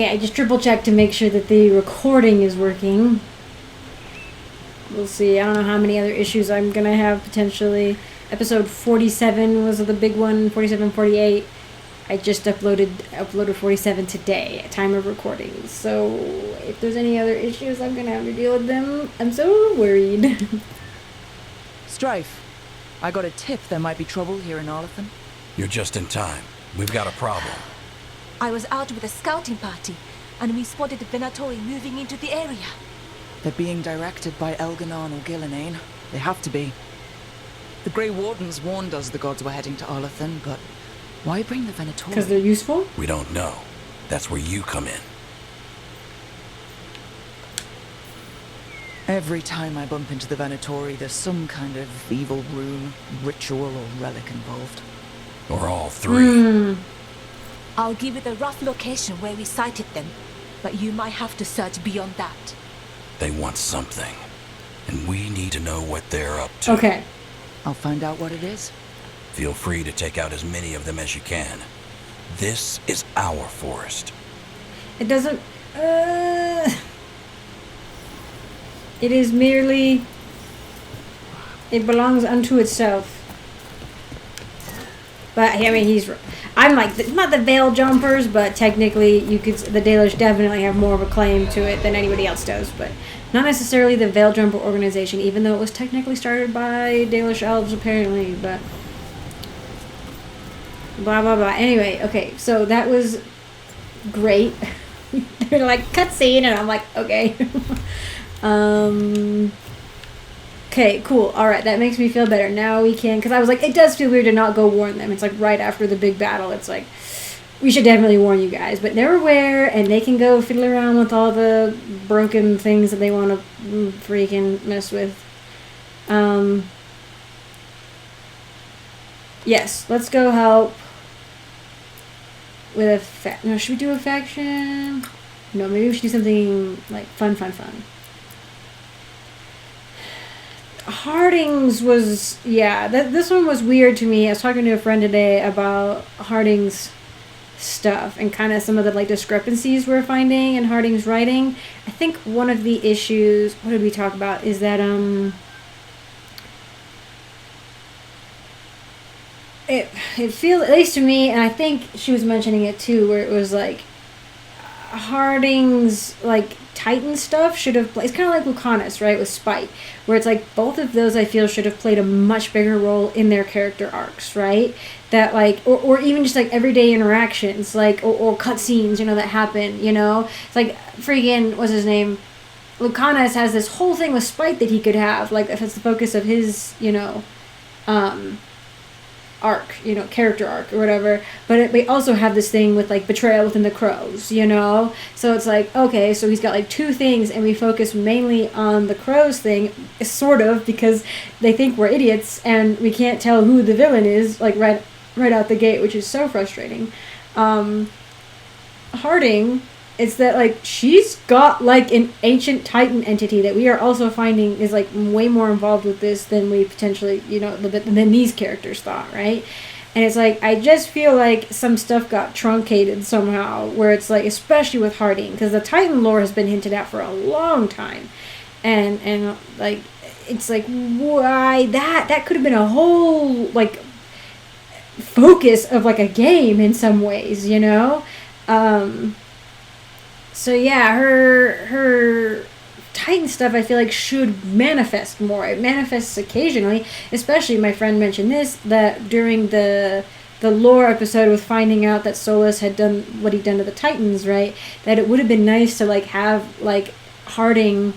Yeah, I just triple checked to make sure that the recording is working. We'll see. I don't know how many other issues I'm gonna have potentially. Episode 47 was the big one, 47, 48. I just uploaded 47 today at time of recording. So if there's any other issues, I'm gonna have to deal with them. I'm so worried. Strife, I got a tip there might be trouble here in Arlathan. You're just in time. We've got a problem. I was out with a scouting party, and we spotted the Venatori moving into the area. They're being directed by Elganon or Gillenane. They have to be. The Grey Wardens warned us the gods were heading to Arlathan, but why bring the Venatori? Because they're useful? We don't know. That's where you come in. Every time I bump into the Venatori, there's some kind of evil rune, ritual, or relic involved. Or all three. I'll give you the rough location where we sighted them, but you might have to search beyond that. They want something, and we need to know what they're up to. Okay. I'll find out what it is. Feel free to take out as many of them as you can. This is our forest. It doesn't... It is merely... It belongs unto itself. But, I mean, I'm like, not the Veil Jumpers, but technically, the Dalish definitely have more of a claim to it than anybody else does, but not necessarily the Veil Jumper organization, even though it was technically started by Dalish elves, apparently, but... Blah, blah, blah. Anyway, okay, so that was great. They're like, cutscene, and I'm like, okay. Okay, cool. Alright, that makes me feel better. Now we can... Because I was like, it does feel weird to not go warn them. It's like right after the big battle. It's like, we should definitely warn you guys. But they're aware, and they can go fiddle around with all the broken things that they want to freaking mess with. Yes, let's go help with a... No, should we do a faction? No, maybe we should do something like fun. Harding's was, yeah, this one was weird to me. I was talking to a friend today about Harding's stuff and kind of some of the like discrepancies we're finding in Harding's writing. I think one of the issues, what did we talk about, is that it feels, at least to me, and I think she was mentioning it too, where it was like Harding's like Titan stuff should have played. It's kind of like Lucanus, right, with Spite, where it's like both of those I feel should have played a much bigger role in their character arcs, right? That like, or even just like everyday interactions, like or cutscenes, you know, that happen. You know, it's like freaking what's his name? Lucanus has this whole thing with Spite that he could have, like if it's the focus of his, you know, arc, you know, character arc or whatever, but we also have this thing with like betrayal within the crows, you know, so it's like, okay, so he's got like two things and we focus mainly on the crows thing, sort of, because they think we're idiots and we can't tell who the villain is, like right out the gate, which is so frustrating. Harding, it's that like she's got like an ancient Titan entity that we are also finding is like way more involved with this than we potentially, you know, than these characters thought, right? And it's like, I just feel like some stuff got truncated somehow, where it's like, especially with Harding, because the Titan lore has been hinted at for a long time, and like, it's like, why that could have been a whole like focus of like a game in some ways, you know. So yeah, her Titan stuff I feel like should manifest more. It manifests occasionally, especially my friend mentioned this, that during the lore episode with finding out that Solus had done what he'd done to the Titans, right? That it would have been nice to like have like Harding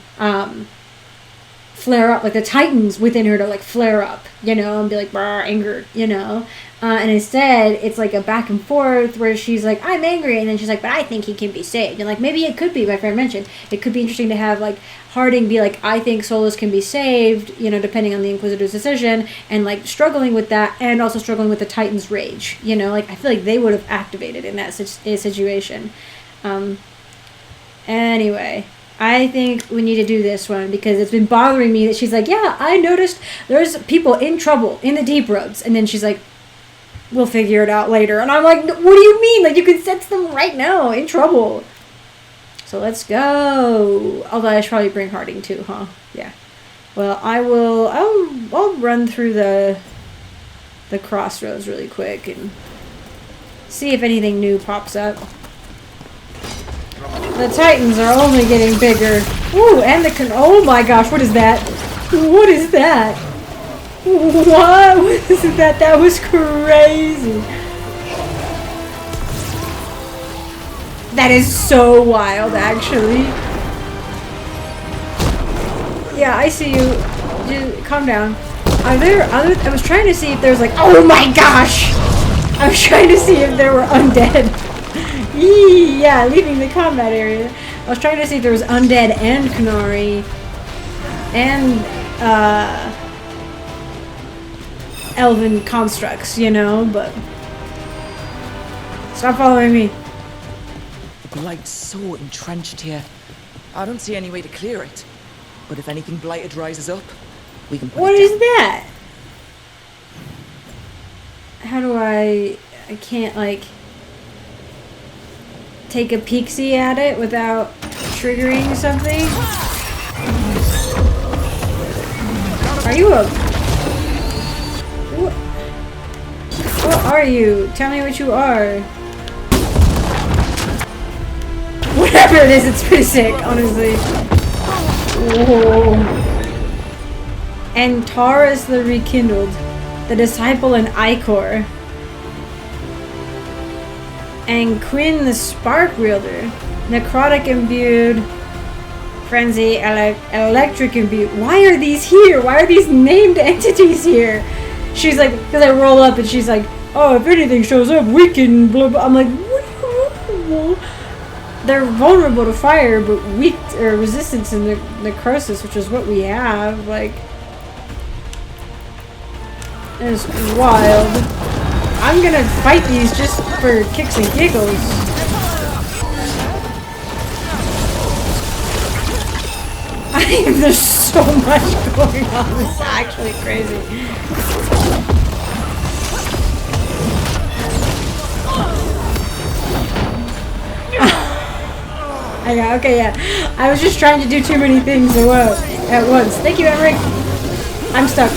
flare up, like the Titans within her to like flare up, you know, and be like angered, you know. And instead, it's like a back and forth where she's like, I'm angry, and then she's like, but I think he can be saved. And like, maybe it could be, my friend mentioned, it could be interesting to have like Harding be like, I think Solus can be saved, you know, depending on the Inquisitor's decision, and like struggling with that, and also struggling with the Titan's rage, you know, like I feel like they would have activated in that situation. Anyway, I think we need to do this one because it's been bothering me that she's like, yeah, I noticed there's people in trouble in the deep roads, and then she's like, we'll figure it out later. And I'm like, what do you mean? Like, you can sense them right now in trouble. So let's go. Although I should probably bring Harding too, huh? Yeah. Well, I'll run through the crossroads really quick and see if anything new pops up. The Titans are only getting bigger. Ooh, and oh my gosh, what is that? What is that? What was that? That was crazy. That is so wild, actually. Yeah, I see you. Just calm down. Are there other? I was trying to see if there's like. Oh my gosh! I was trying to see if there were undead. Yee, yeah, leaving the combat area. I was trying to see if there was undead and Canary and elven constructs, you know, but stop following me. The blight's so entrenched here. I don't see any way to clear it. But if anything blighted rises up, we can put What it is down. that? How do I can't like take a peek-see at it without triggering something? Are you a... What are you? Tell me what you are. Whatever it is, it's pretty sick, honestly. Whoa. And Taurus the Rekindled, the Disciple and Icor. And Quinn the Spark Wielder, Necrotic Imbued, Frenzy, Electric Imbued. Why are these here? Why are these named entities here? She's like, because I roll up and she's like, oh, if anything shows up, we can blah blah. I'm like, what do you want? They're vulnerable to fire, but weak or resistance in the necrosis, which is what we have. Like, it's wild. I'm gonna fight these just for kicks and giggles. There's so much going on. It's actually crazy. Okay, yeah. I was just trying to do too many things at once. Thank you, Emmerich. I'm stuck.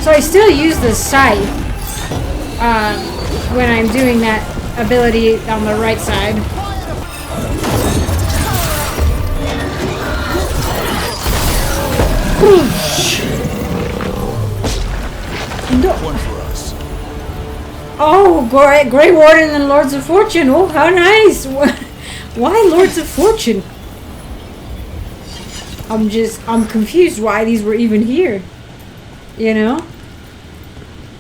So I still use the scythe when I'm doing that ability on the right side. One for us. Oh, Grey Warden and Lords of Fortune. Oh, how nice. Why Lords of Fortune? I'm confused why these were even here. You know?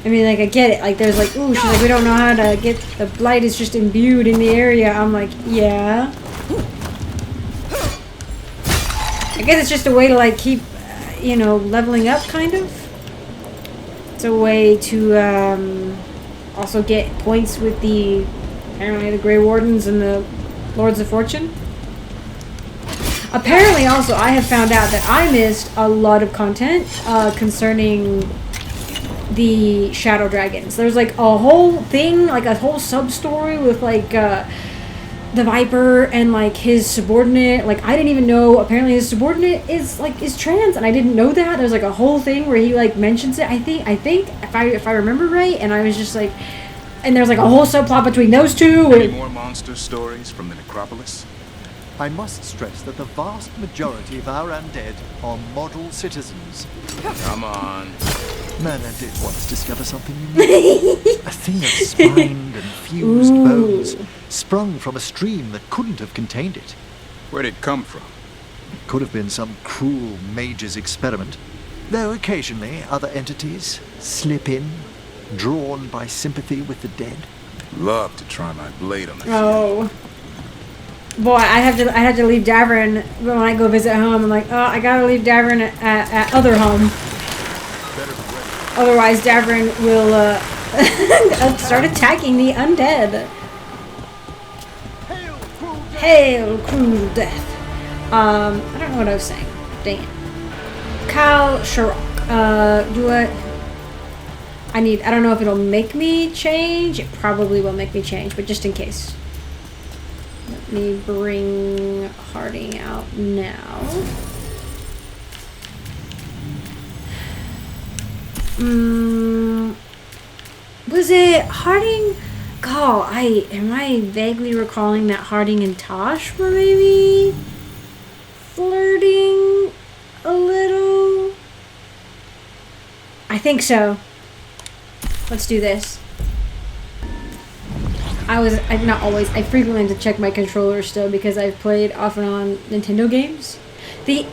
I mean, like, I get it. Like, there's like, ooh, she's like, we don't know how to get, the blight is just imbued in the area. I'm like, yeah. I guess it's just a way to, like, keep, you know, leveling up, kind of. It's a way to, also get points with apparently the Grey Wardens and the Lords of Fortune. Apparently, also, I have found out that I missed a lot of content concerning the Shadow Dragons. There's like a whole thing, like a whole sub-story with like the Viper and like his subordinate. Like, I didn't even know, apparently his subordinate is trans, and I didn't know that. There's like a whole thing where he like mentions it, I think if I remember right, and I was just like, and there's like a whole subplot between those two. Any more monster stories from the necropolis? I must stress that the vast majority of our undead are model citizens. Come on. Man, I did once discover something unique. A thing of spined and fused bones, sprung from a stream that couldn't have contained it. Where'd it come from? It could have been some cruel mage's experiment, though occasionally other entities slip in, drawn by sympathy with the dead. Love to try my blade on the Oh. Boy, I had to leave Davern when I go visit home. I'm like, oh, I gotta leave Davern at other home. Otherwise, Davern will start attacking the undead. Hail, cruel death. I don't know what I was saying. Dang it. Kal Sharok. I don't know if it'll make me change. It probably will make me change, but just in case. Let me bring Harding out now. Was it Harding? God, am I vaguely recalling that Harding and Tosh were maybe flirting a little? I think so. Let's do this. I frequently have to check my controller still because I've played off and on Nintendo games. I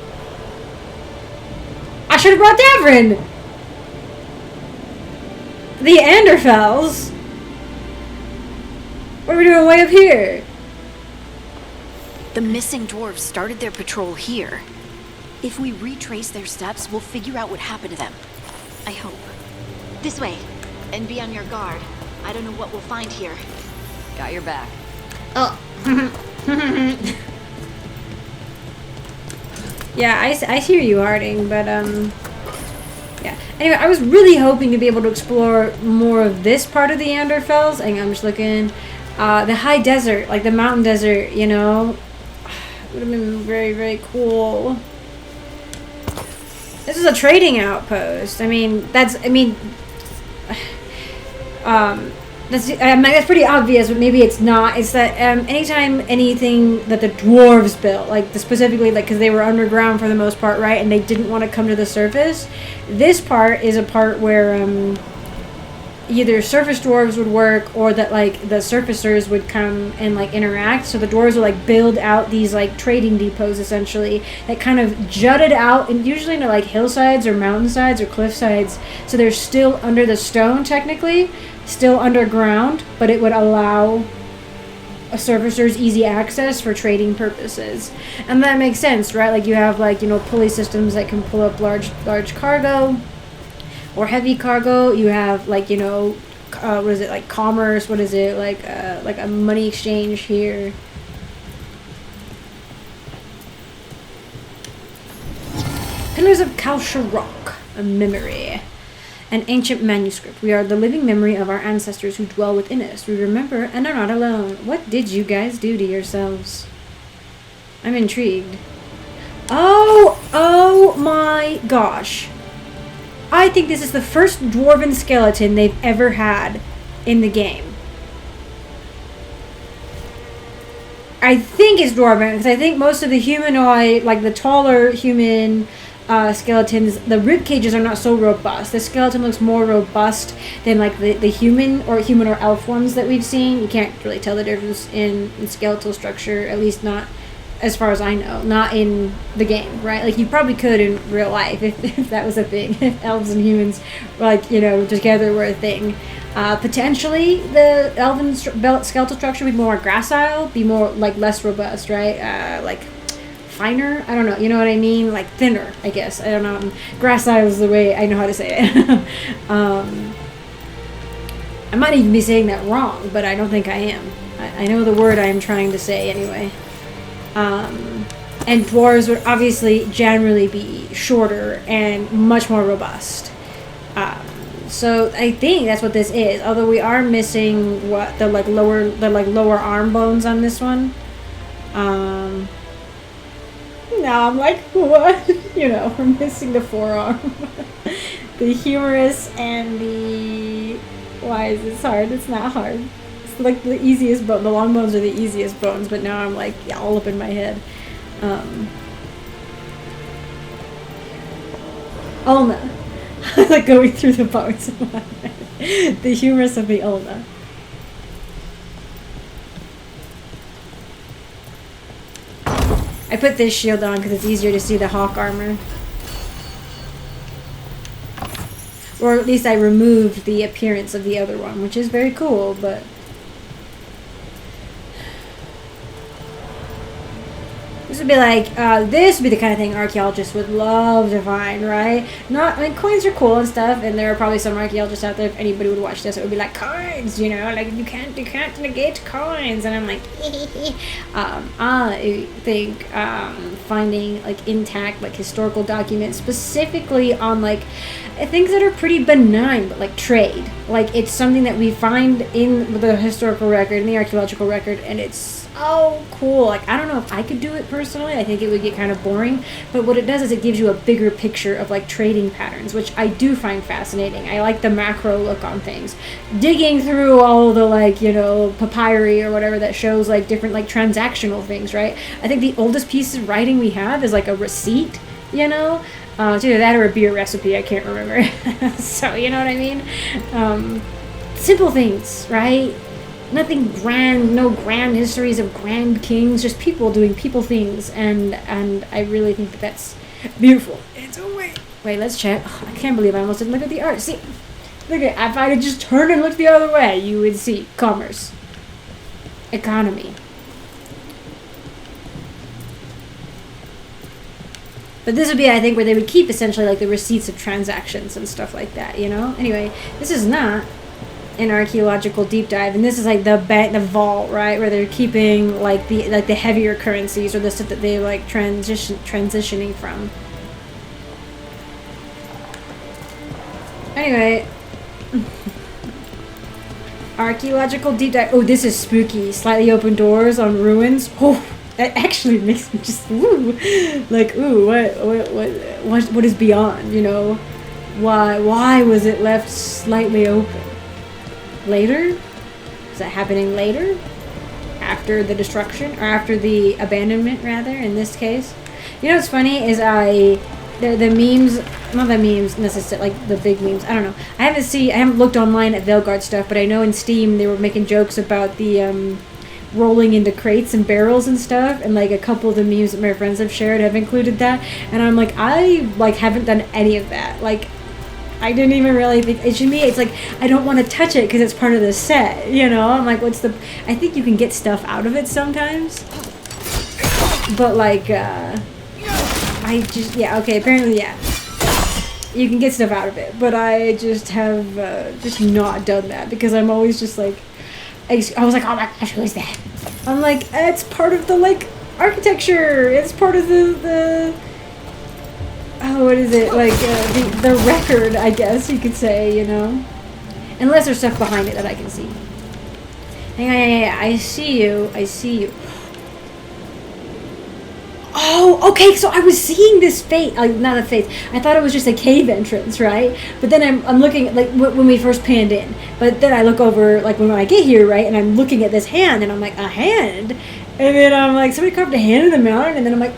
should have brought Davrin! The Anderfels? What are we doing way up here? The missing dwarves started their patrol here. If we retrace their steps, we'll figure out what happened to them. I hope. This way. And be on your guard. I don't know what we'll find here. Got your back. Oh. Yeah, I hear you, Harding, but, yeah. Anyway, I was really hoping to be able to explore more of this part of the Anderfels. Hang on, I'm just looking. The high desert, like the mountain desert, you know? Would have been very, very cool. This is a trading outpost. That's pretty obvious, but maybe it's not. It's that anytime anything that the dwarves built, specifically, because they were underground for the most part, right, and they didn't want to come to the surface. This part is a part where either surface dwarves would work, or that the surfacers would come and interact. So the dwarves would build out these trading depots essentially that kind of jutted out, and usually into hillsides or mountainsides or cliffsides. So they're still under the stone technically. Still underground, but it would allow a surfacer's easy access for trading purposes. And that makes sense, right? You have pulley systems that can pull up large cargo or heavy cargo. You have what is it, commerce, what is it, like a money exchange here. Pillars of Kal Sharok, a memory. An ancient manuscript. We are the living memory of our ancestors who dwell within us. We remember and are not alone. What did you guys do to yourselves? I'm intrigued. Oh my gosh. I think this is the first dwarven skeleton they've ever had in the game. I think it's dwarven, because I think most of the humanoid, the taller human skeletons, the rib cages are not so robust. The skeleton looks more robust than the human or elf ones that we've seen. You can't really tell the difference in skeletal structure, at least not as far as I know, not in the game, right? You probably could in real life if that was a thing, if elves and humans together were a thing. Potentially the elven skeletal structure would be more gracile, be more less robust, right? Finer, I don't know, you know what I mean? Thinner, I guess. I don't know. Gracile is the way I know how to say it. I might even be saying that wrong, but I don't think I am. I know the word I am trying to say anyway. And dwarves would obviously generally be shorter and much more robust. So I think that's what this is. Although we are missing the lower arm bones on this one. Now I'm what? We're missing the forearm. The humerus and the... Why is this hard? It's not hard. It's the easiest bone. The long bones are the easiest bones, but now I'm all up in my head. Ulna. Going through the bones. The humerus of the ulna. I put this shield on because it's easier to see the hawk armor. Or at least I removed the appearance of the other one, which is very cool, but... This would be like, this would be the kind of thing archaeologists would love to find, right? Not, I mean, coins are cool and stuff, and there are probably some archaeologists out there, if anybody would watch this, it would be like, coins, you know, like, you can't negate coins, and I'm like, I think, finding, like, intact, like, historical documents, specifically on, like, things that are pretty benign, but like trade. Like, it's something that we find in the historical record, in the archaeological record, and it's so cool. Like, I don't know if I could do it personally. I think it would get kind of boring. But what it does is it gives you a bigger picture of, like, trading patterns, which I do find fascinating. I like the macro look on things. Digging through all the, like, you know, papyri or whatever that shows, like, different, like, transactional things, right? I think the oldest piece of writing we have is, like, a receipt, you know? It's either that or a beer recipe, I can't remember. So, you know what I mean? Simple things, right? Nothing grand, no grand histories of grand kings, just people doing people things, and I really think that that's beautiful. It's a way. Wait, let's check. Oh, I can't believe I almost didn't look at the art. See, look at, if I had just turned and looked the other way, you would see commerce, economy. But this would be, I think, where they would keep essentially like the receipts of transactions and stuff like that, you know? Anyway, this is not an archaeological deep dive, and this is like the vault, right, where they're keeping like the heavier currencies or the stuff that they like transitioning from. Anyway, archaeological deep dive. Oh, this is spooky. Slightly open doors on ruins. Oh. That actually makes me just ooh, like ooh, what is beyond? You know, why was it left slightly open? Later, is that happening later? After the destruction or after the abandonment, rather? In this case, you know what's funny is the memes, not the memes necessarily, like the big memes. I don't know. I haven't looked online at Veilguard stuff, but I know in Steam they were making jokes about the rolling into crates and barrels and stuff, and like a couple of the memes that my friends have shared have included that, and I'm like, I like haven't done any of that. Like, I didn't even really think it should be. It's like I don't want to touch it because it's part of the set, you know. I'm like, what's the? I think you can get stuff out of it sometimes, but like, I just okay. Apparently, yeah, you can get stuff out of it, but I just have just not done that because I'm always just like. I was like, oh my gosh, who is that? I'm like, it's part of the, like, architecture. It's part of the oh, what is it? Like, the record, I guess you could say, you know? Unless there's stuff behind it that I can see. Hang on, I see you. Oh, okay, so I was seeing this face, like, not a face, I thought it was just a cave entrance, right? But then I'm looking at, like, when we first panned in, but then I look over, like, when I get here, right, and I'm looking at this hand, and I'm like, a hand? And then I'm like, somebody carved a hand in the mountain, and then I'm like,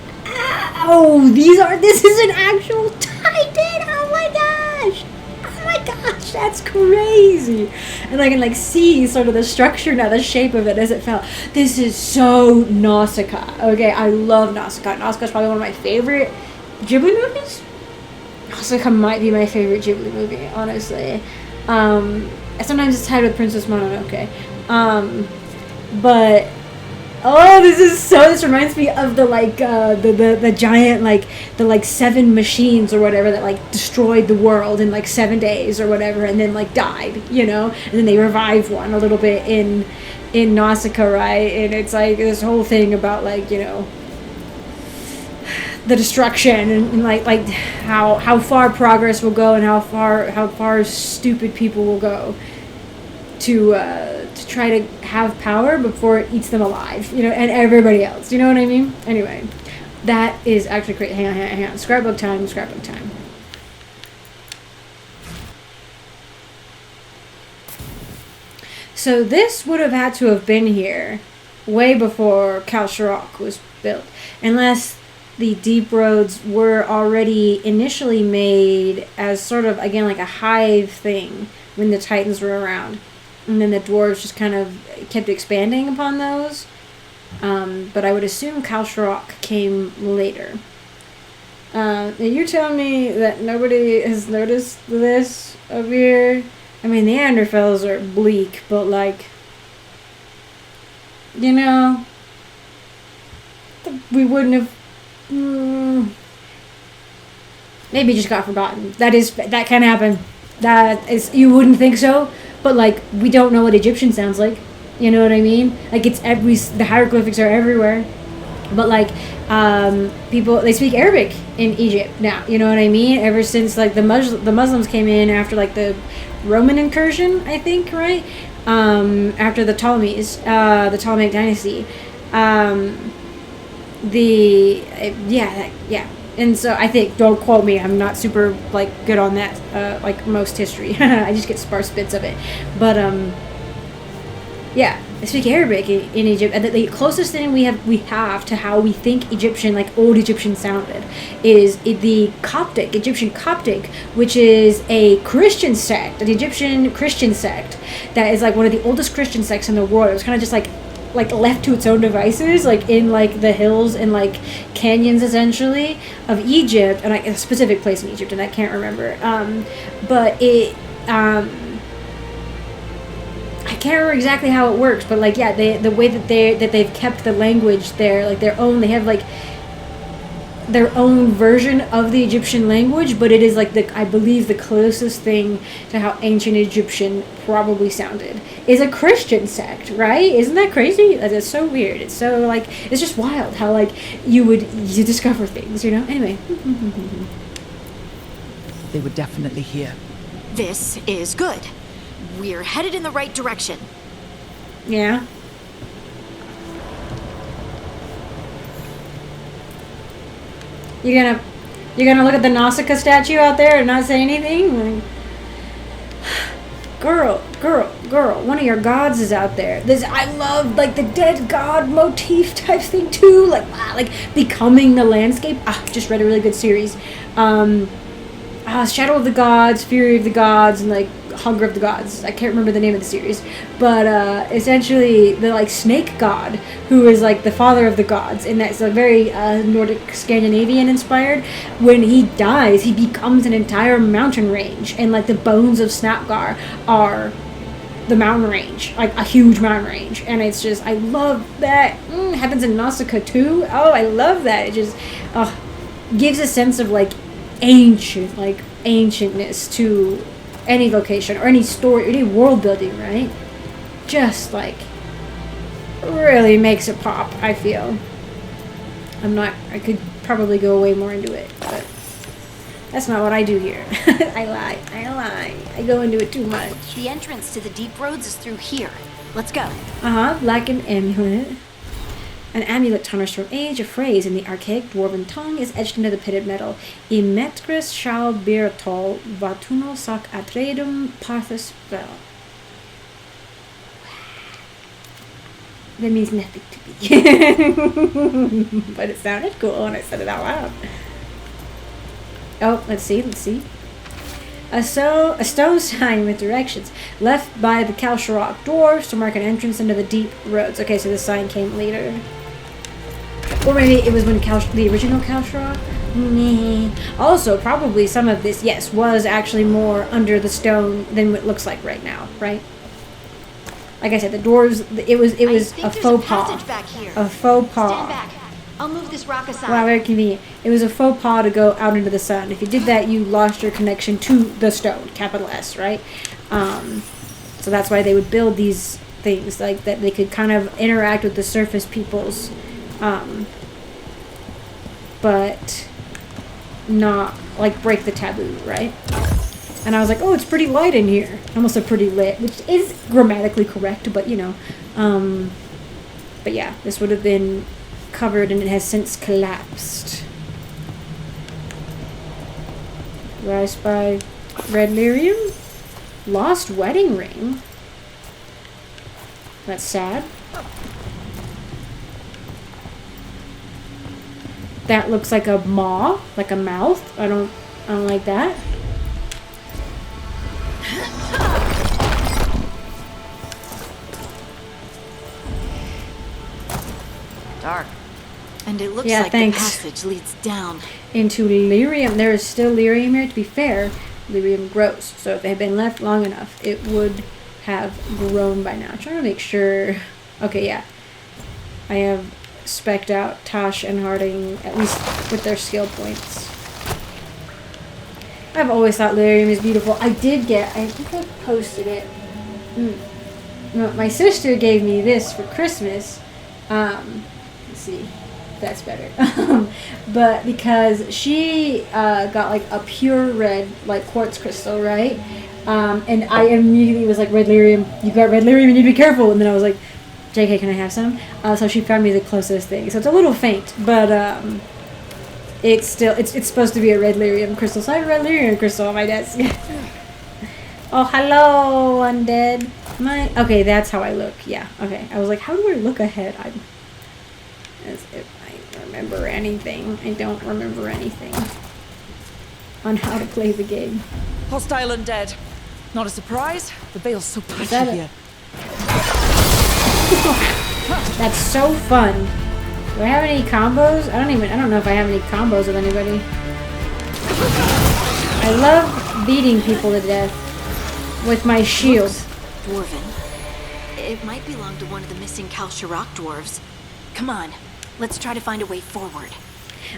oh, this is an actual titan, oh my gosh! Oh my gosh, that's crazy! And I can like see sort of the structure now, the shape of it as it fell. This is so Nausicaa. Okay, I love Nausicaa. Nausicaa is probably one of my favorite Ghibli movies. Nausicaa might be my favorite Ghibli movie, honestly. Sometimes it's tied with Princess Mononoke. But oh, this reminds me of the like the giant like the like 7 machines or whatever that like destroyed the world in like 7 days or whatever, and then like died, you know, and then they revived one a little bit in Nausicaa, right? And it's like this whole thing about like, you know, the destruction and like how far progress will go and how far stupid people will go to try to have power before it eats them alive, you know, and everybody else, you know what I mean? Anyway, that is actually great. Hang on. Scrapbook time. So this would have had to have been here way before Kal Sharok was built, unless the deep roads were already initially made as sort of, again, like a hive thing when the Titans were around. And then the dwarves just kind of kept expanding upon those. But I would assume Kal Sharok came later. You're telling me that nobody has noticed this over here? I mean, Neanderthals are bleak, but like, you know, we wouldn't have. Maybe it just got forgotten. That can happen. That is, you wouldn't think so, but like we don't know what Egyptian sounds like. You know what I mean? Like the hieroglyphics are everywhere, but like people, they speak Arabic in Egypt now. You know what I mean? Ever since like the Muslims came in after like the Roman incursion, I think, right? After the Ptolemies, the Ptolemaic dynasty. Yeah. And so I think, don't quote me, I'm not super like good on that, like most history. I just get sparse bits of it. But yeah, they speak Arabic in Egypt, and the closest thing we have to how we think Egyptian, like old Egyptian sounded, is the Egyptian Coptic, which is a Christian sect, an Egyptian Christian sect that is like one of the oldest Christian sects in the world. It was kind of just like left to its own devices, like in like the hills and like canyons essentially of Egypt, and like a specific place in Egypt, and I can't remember. But it I can't remember exactly how it works, but like yeah, the way that they've kept the language there, like their own, they have like their own version of the Egyptian language, but it is like I believe the closest thing to how ancient Egyptian probably sounded is a Christian sect, right? Isn't that crazy? That's so weird. It's so like, it's just wild how like you discover things, you know? Anyway. They were definitely here. This is good. We're headed in the right direction. Yeah. You're gonna look at the Nausicaa statue out there and not say anything? Like, girl, one of your gods is out there. I love like the dead god motif type thing too. Like becoming the landscape. Just read a really good series. Shadow of the Gods, Fury of the Gods, and like Hunger of the Gods. I can't remember the name of the series, but essentially the like snake god, who is like the father of the gods, and that's a very Nordic Scandinavian inspired. When he dies, he becomes an entire mountain range, and like the bones of Snapgar are the mountain range, like a huge mountain range, and it's just, I love that. Happens in Nausicaa too. Oh, I love that. It just gives a sense of like ancientness to any location or any story, any world building, right? Just like really makes it pop, I feel. I could probably go way more into it, but that's not what I do here. I lie. I go into it too much. The entrance to the deep roads is through here. Let's go. Like an amulet. An amulet tarnished from age, a phrase in the archaic dwarven tongue, is etched into the pitted metal. Imetris shal biratol vatuno sac atredum parthus vel. That means nothing to me. But it sounded cool when I said it out loud. Oh, let's see. A stone sign with directions left by the Kal Sharok dwarves to mark an entrance into the deep roads. Okay, so the sign came later. Or maybe it was when the original Kal Sharok? Also, probably some of this, yes, was actually more under the stone than what it looks like right now, right? Like I said, the dwarves, it was a faux pas. A faux pas. Stand back. I'll move this rock aside. Wow, very convenient. It was a faux pas to go out into the sun. If you did that, you lost your connection to the stone, capital S, right? So that's why they would build these things, like that they could kind of interact with the surface peoples, but not like break the taboo, right? And I was like, oh, it's pretty light in here. I almost said pretty lit, which is grammatically correct, but you know. But yeah, this would have been covered and it has since collapsed. Rise by Red Lyrium? Lost wedding ring? That's sad. That looks like a maw, like a mouth. I don't like that. Dark. And it looks Yeah, like thanks. the passage leads down. Into lyrium. There is still lyrium here. To be fair, lyrium grows. So if it had been left long enough, it would have grown by now. I'm trying to make sure. Okay, yeah. I have spec'd out Tosh and Harding, at least with their skill points. I've always thought lyrium is beautiful. I think I posted it. No, my sister gave me this for Christmas. Let's see. That's better. But because she got like a pure red like quartz crystal, right? And I immediately was like, red lyrium, you got red lyrium, you need to be careful. And then I was like, JK, can I have some? So she found me the closest thing. So it's a little faint, but it's still, it's supposed to be a red lyrium crystal. So I have a red lyrium crystal on my desk. Oh, hello, undead. Okay, that's how I look. Yeah, okay. I was like, how do I look ahead? As if I remember anything. I don't remember anything on how to play the game. Hostile undead. Not a surprise. The Veil's so patchy that here. That's so fun. Do I have any combos? I don't know if I have any combos with anybody. I love beating people to death with my shield. Dwarven. It might belong to one of the missing Kal Sharok dwarves. Come on, let's try to find a way forward.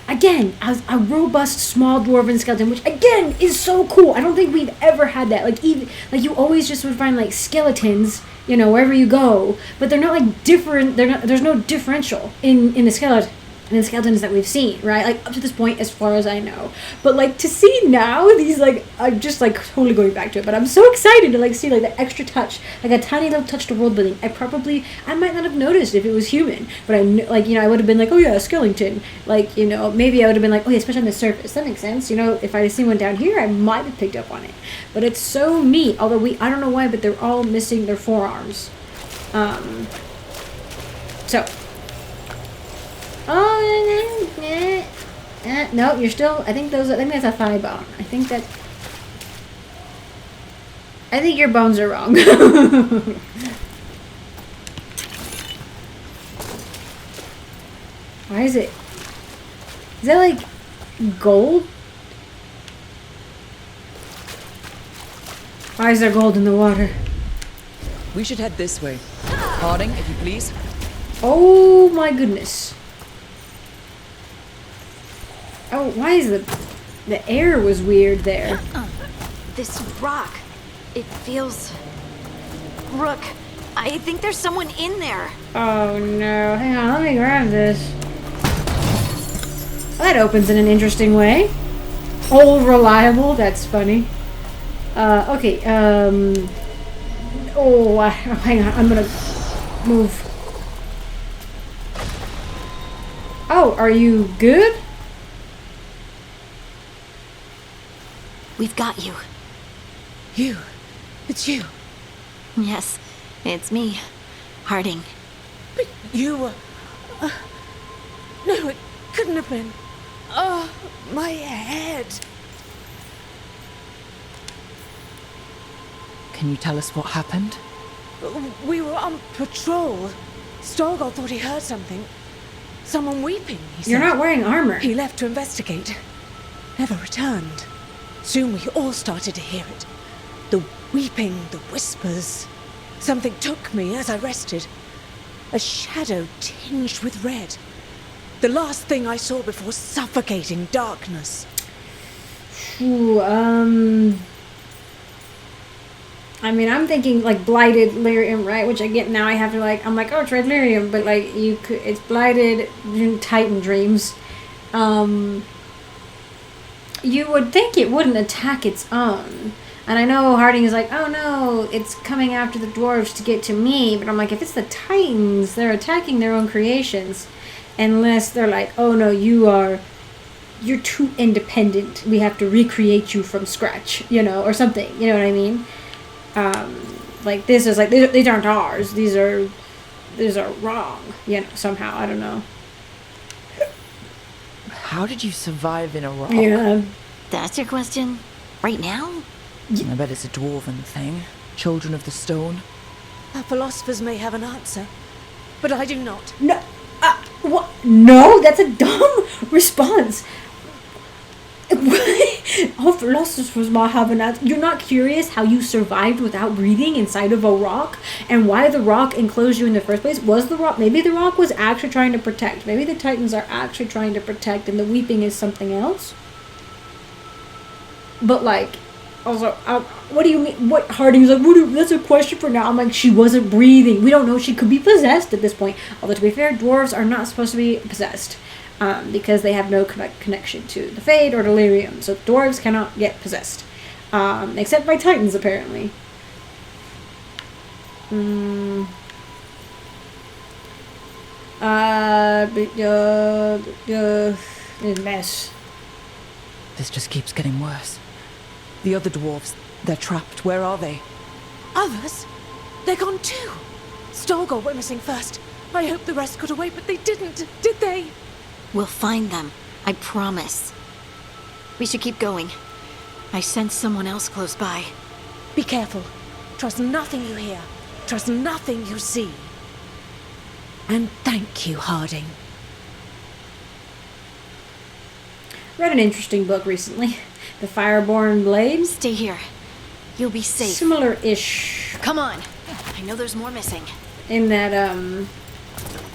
Again, a robust small dwarven skeleton, which again is so cool. I don't think we've ever had that. Like even like you always just would find like skeletons, you know, wherever you go, but they're not like different. There's no differential in the skeletons that we've seen, right? Like up to this point, as far as I know. But like to see now these, like I'm just like totally going back to it. But I'm so excited to like see like the extra touch, like a tiny little touch to world building. I might not have noticed if it was human, but I like, you know, I would have been like, oh yeah, a skeleton. Like, you know, maybe I would have been like, oh yeah, especially on the surface. That makes sense. You know, if I had seen one down here, I might have picked up on it. But it's so neat. Although I don't know why, but they're all missing their forearms. So. Oh, no, you're still. I think that's a thigh bone. I think your bones are wrong. Why is it? Is that like gold? Why is there gold in the water? We should head this way. Harding, if you please. Oh my goodness. Oh, why is the air was weird there? This rock, it feels... Rook, I think there's someone in there. Oh no, hang on, let me grab this. Well, that opens in an interesting way. Old reliable, that's funny. Okay, oh, hang on, I'm gonna move. Oh, are you good? We've got you. You. It's you. Yes, it's me, Harding. But you were... no, it couldn't have been. Oh, my head. Can you tell us what happened? We were on patrol. Storgol thought he heard something. Someone weeping, he said. You're not wearing armor. He left to investigate. Never returned. Soon we all started to hear it. The weeping, the whispers. Something took me as I rested. A shadow tinged with red. The last thing I saw before suffocating darkness. Ooh, I mean, I'm thinking like blighted lyrium, right? Which I get now. I have to like, I'm like, oh, it's red lyrium, but like it's blighted Titan dreams. You would think it wouldn't attack its own. And I know Harding is like, oh no, it's coming after the dwarves to get to me. But I'm like, if it's the Titans, they're attacking their own creations. Unless they're like, oh no, you're too independent. We have to recreate you from scratch, you know, or something. You know what I mean? Like this is like, these aren't ours. These are wrong, you know, somehow. I don't know. How did you survive in a rock? Yeah. That's your question? Right now? I bet it's a dwarven thing. Children of the stone. Our philosophers may have an answer, but I do not. No. What? No, that's a dumb response. All philosophers might have an answer. You're not curious how you survived without breathing inside of a rock, and why the rock enclosed you in the first place? Was the rock, maybe the rock was actually trying to protect. Maybe the Titans are actually trying to protect, and the weeping is something else. But like, also, what do you mean? What Harding's like? That's a question for now. I'm like, she wasn't breathing. We don't know. She could be possessed at this point. Although to be fair, dwarves are not supposed to be possessed. Because they have no connection to the Fade or Delirium. So dwarves cannot get possessed. Except by Titans, apparently. Mess. This just keeps getting worse. The other dwarves, they're trapped. Where are they? Others? They're gone too. Stolgor went missing first. I hope the rest got away, but they didn't, did they? We'll find them. I promise. We should keep going. I sense someone else close by. Be careful. Trust nothing you hear. Trust nothing you see. And thank you, Harding. Read an interesting book recently. The Fireborn Blades. Stay here. You'll be safe. Similar-ish. Come on. I know there's more missing. In that,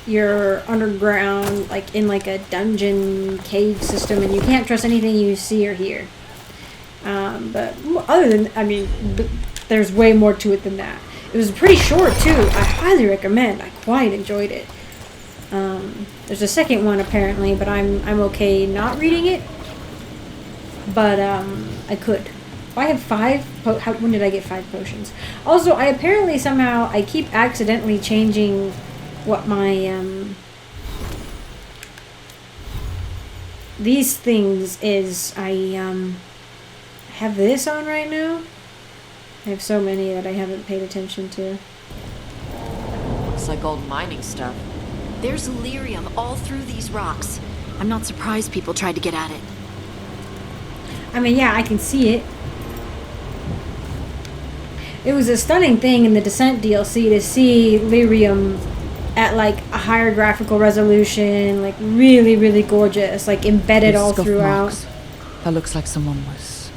you're underground, like in like a dungeon cave system, and you can't trust anything you see or hear. But other than, I mean, there's way more to it than that. It was pretty short too. I highly recommend. I quite enjoyed it. There's a second one apparently, but I'm okay not reading it. But I could. I have 5. When did I get 5 potions? Also, I apparently somehow I keep accidentally changing what my these things is. I have this on right now. I have so many that I haven't paid attention to. Looks like old mining stuff. There's lyrium all through these rocks. I'm not surprised people tried to get at it. I mean, yeah, I can see it. It was a stunning thing in the Descent DLC to see lyrium at like a higher graphical resolution, like really, really gorgeous, like embedded all throughout. Marks. That looks like someone was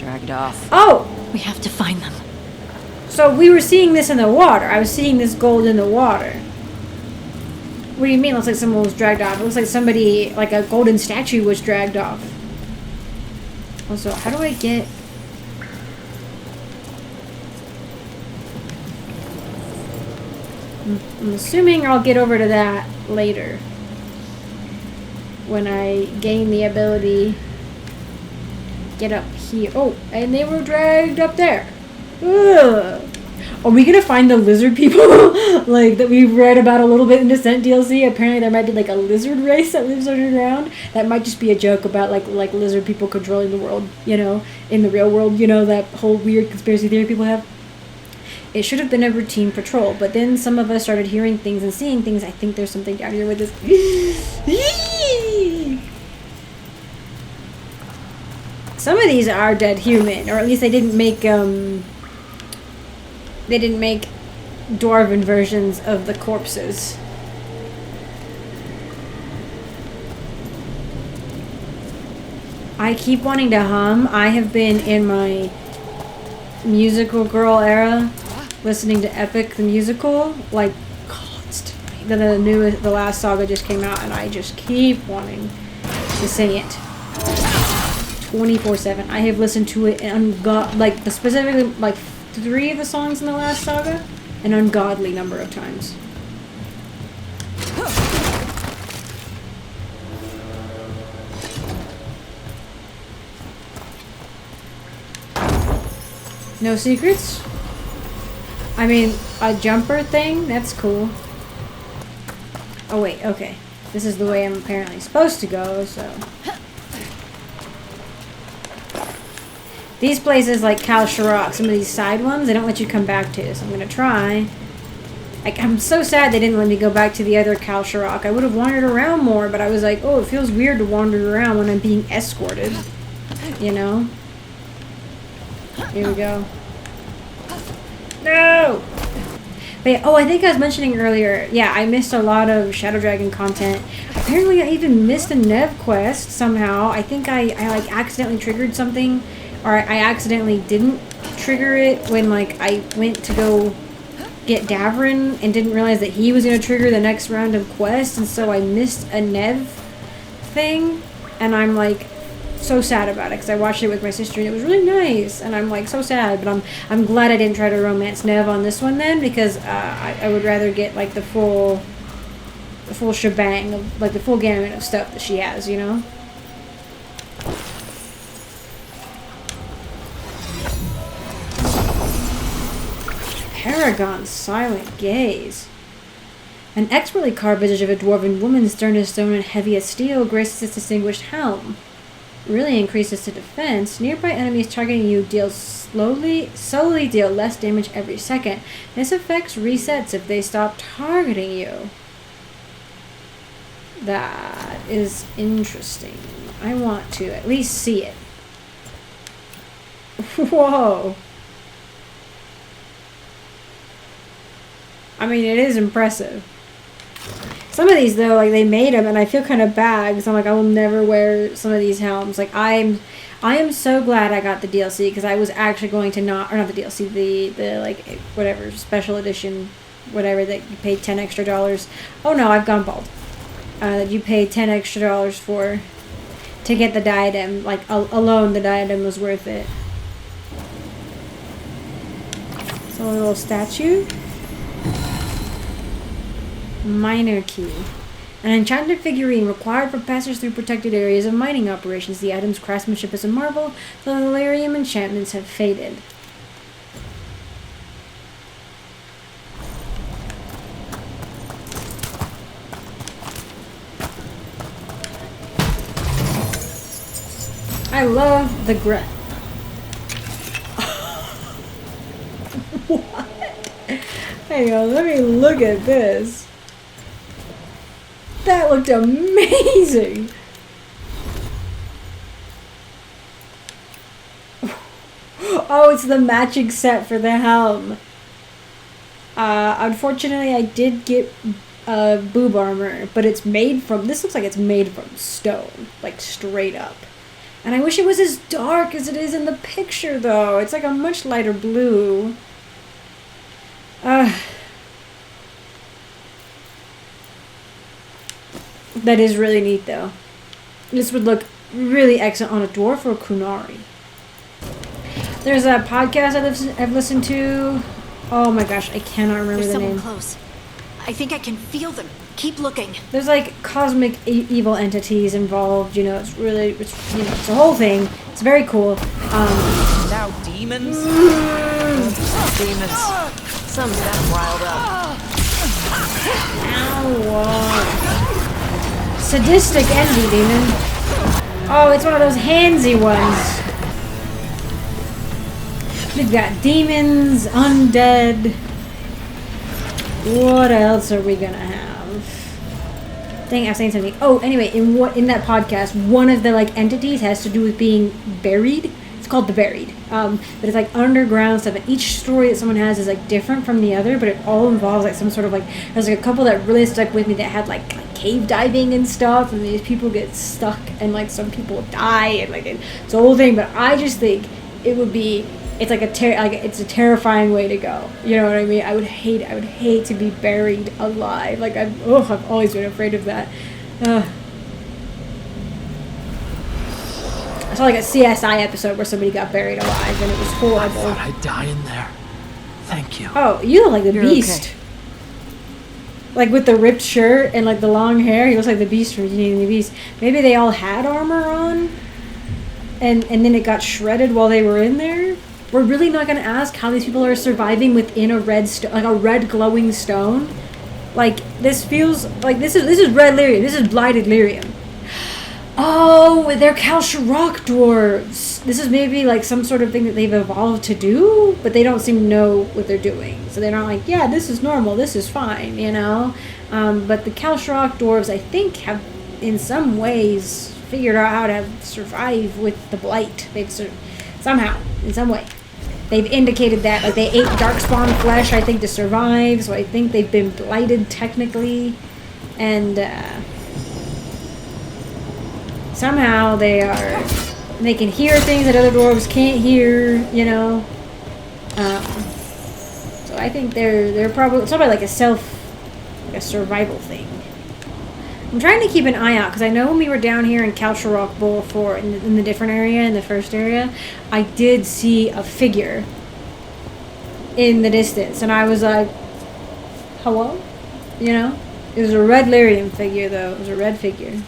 Dragged off. Oh! We have to find them. So we were seeing this in the water. I was seeing this gold in the water. What do you mean it looks like someone was dragged off? It looks like somebody, like a golden statue was dragged off. Also, how do I get... I'm assuming I'll get over to that later. When I gain the ability... Get up here. Oh, and they were dragged up there. Ugh. Are we gonna find the lizard people? Like, that we've read about a little bit in Descent DLC? Apparently there might be like a lizard race that lives underground. That might just be a joke about like lizard people controlling the world, you know, in the real world, you know, that whole weird conspiracy theory people have. It should have been a routine patrol, but then some of us started hearing things and seeing things. I think there's something down here with this. Some of these are dead human, or at least they didn't make dwarven versions of the corpses. I keep wanting to hum. I have been in my musical girl era, listening to Epic the Musical, like, constantly. The last saga just came out, and I just keep wanting to sing it. 24/7. I have listened to it specifically like 3 of the songs in the last saga, an ungodly number of times. No secrets? I mean, a jumper thing? That's cool. Oh wait, okay. This is the way I'm apparently supposed to go, so... These places like Kal Sharok, some of these side ones, they don't let you come back to, so I'm gonna try. I'm so sad they didn't let me go back to the other Kal Sharok. I would have wandered around more, but I was like, oh, it feels weird to wander around when I'm being escorted. You know? Here we go. No! But yeah, I think I was mentioning earlier, yeah, I missed a lot of Shadow Dragon content. Apparently I even missed a Nev quest somehow. I think I like accidentally triggered something, or I accidentally didn't trigger it when like I went to go get Davrin and didn't realize that he was going to trigger the next round of quests, and so I missed a Nev thing, and I'm like so sad about it because I watched it with my sister and it was really nice, and I'm like so sad, but I'm glad I didn't try to romance Nev on this one then, because I would rather get like the full shebang of like the full gamut of stuff that she has, you know. Paragon's silent gaze. An expertly carved visage of a dwarven woman, stern as stone and heavy as steel, graces its distinguished helm. Really increases to defense. Nearby enemies targeting you slowly deal less damage every second. This effect resets if they stop targeting you. That is interesting. I want to at least see it. Whoa. I mean, it is impressive. Some of these, though, like, they made them, and I feel kind of bad, because I'm like, I will never wear some of these helms. Like, I am so glad I got the DLC, because I was actually going to not the DLC, the like, whatever, special edition, whatever, that you paid $10 extra. Oh, no, I've gone bald. That you paid $10 extra for, to get the diadem. Like, alone, the diadem was worth it. So, a little statue. Miner key. An enchanted figurine required for passage through protected areas of mining operations. The item's craftsmanship is a marvel, though the lyrium enchantments have faded. I love the What? Hang on, let me look at this. That looked amazing! Oh, it's the matching set for the helm. Unfortunately, I did get boob armor, but it's made from, this looks like it's made from stone, like straight up. And I wish it was as dark as it is in the picture, though. It's like a much lighter blue. That is really neat, though. This would look really excellent on a dwarf or a kunari. There's a podcast I've listened to. Oh my gosh, I cannot remember There's the name. someone close. I think I can feel them. Keep looking. There's like cosmic evil entities involved. You know, it's a whole thing. It's very cool. Now demons. Demons. Some of them riled up. Ow. Sadistic envy demon. Oh, it's one of those handsy ones. We've got demons, undead. What else are we gonna have? Dang, I was saying something. Oh, anyway, in that podcast, one of the like entities has to do with being buried. It's called the Buried. But it's like underground stuff, and each story that someone has is like different from the other, but it all involves like some sort of like, there's like a couple that really stuck with me that had like cave diving and stuff, and these people get stuck and like some people die, and like it's a whole thing. But I just think it would be, it's like it's a terrifying way to go. You know what I mean? I would hate to be buried alive. Like I've always been afraid of that. I saw like a CSI episode where somebody got buried alive and it was horrible. I thought I'd die in there. Thank you. Oh, you look like the Beast. Okay. Like with the ripped shirt and like the long hair, he looks like the Beast from Beauty and the Beast. Maybe they all had armor on, and then it got shredded while they were in there. We're really not gonna ask how these people are surviving within a red like a red glowing stone. Like this feels like this is red lyrium. This is blighted lyrium. Oh, they're Kal Sharok dwarves. This is maybe like some sort of thing that they've evolved to do, but they don't seem to know what they're doing. So they're not like, yeah, this is normal, this is fine, you know? But the Kal Sharok dwarves, I think, have in some ways figured out how to survive with the blight. They've somehow, in some way. they've indicated that like they ate darkspawn flesh, I think, to survive. So I think they've been blighted technically, and somehow they can hear things that other dwarves can't hear. You know, so I think they're probably like a survival thing. I'm trying to keep an eye out because I know when we were down here in Kal Sharok before in the different area, in the first area, I did see a figure in the distance, and I was like, hello? You know? It was a red lyrium figure, though. It was a red figure.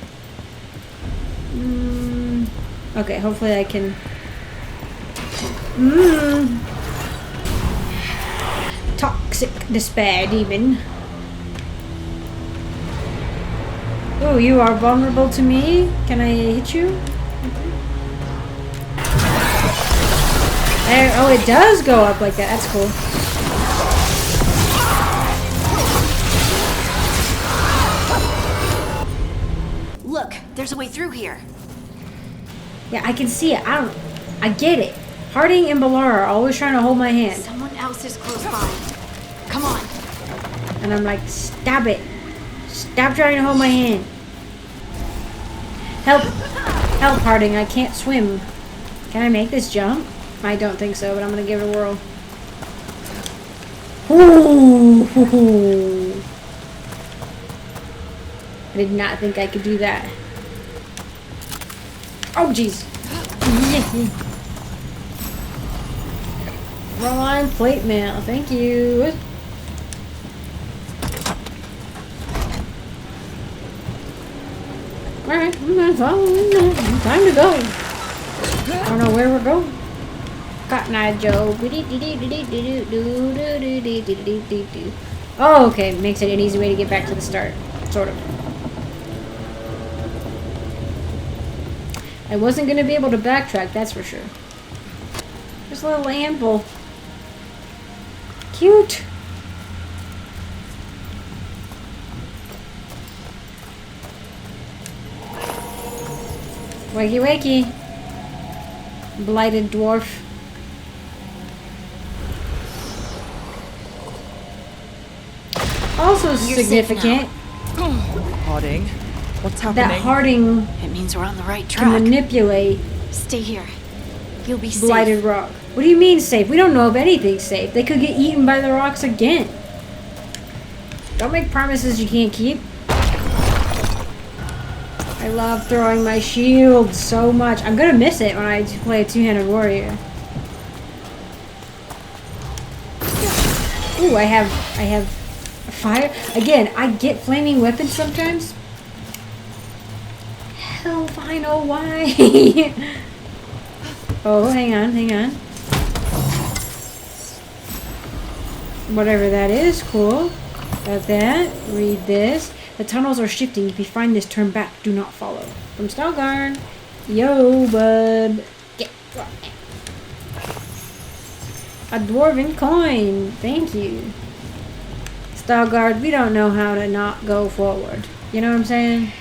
Okay, hopefully I can... Toxic despair demon. Oh, you are vulnerable to me. Can I hit you? There. Oh, it does go up like that. That's cool. Look, there's a way through here. Yeah, I can see it. I get it. Harding and Balar are always trying to hold my hand. Someone else is close by. Come on. And I'm like, stop it. Stop trying to hold my hand. Help. Help, Harding. I can't swim. Can I make this jump? I don't think so, but I'm going to give it a whirl. Ooh. I did not think I could do that. Oh, jeez. Line plate mail. Thank you. Alright, time to go. I don't know where we're going. Cotton Eye Joe. Oh, okay. Makes it an easy way to get back to the start. Sort of. I wasn't going to be able to backtrack, that's for sure. There's a little ample. Cute. Wakey wakey. Blighted dwarf. Also significant. Harding, what's happening? That Harding It means we're on the right can track. manipulate Stay here. You'll be safe. blighted rock. What do you mean safe? We don't know if anything's safe. They could get eaten by the rocks again. Don't make promises you can't keep. I love throwing my shield so much. I'm gonna miss it when I play a two-handed warrior. Ooh, I have fire. Again, I get flaming weapons sometimes. Hell if I know why. Oh, hang on. Whatever that is, cool. Got that. Read this. The tunnels are shifting. If you find this, turn back. Do not follow. From Stalguard. Yo, bud. Get a dwarven coin. Thank you. Stalguard, we don't know how to not go forward. You know what I'm saying?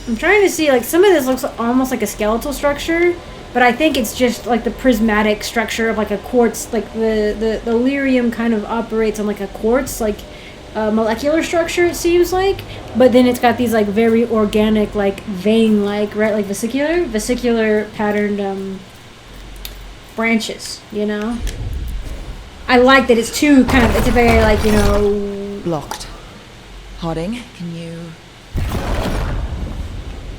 I'm trying to see, like, some of this looks almost like a skeletal structure, but I think it's just like the prismatic structure of like a quartz. Like the lyrium kind of operates on like a quartz, like molecular structure, it seems like, but then it's got these like very organic, like vein like, right, like vesicular patterned branches, you know. I like that it's too kind of, it's a very like, you know, blocked. Harding, can you...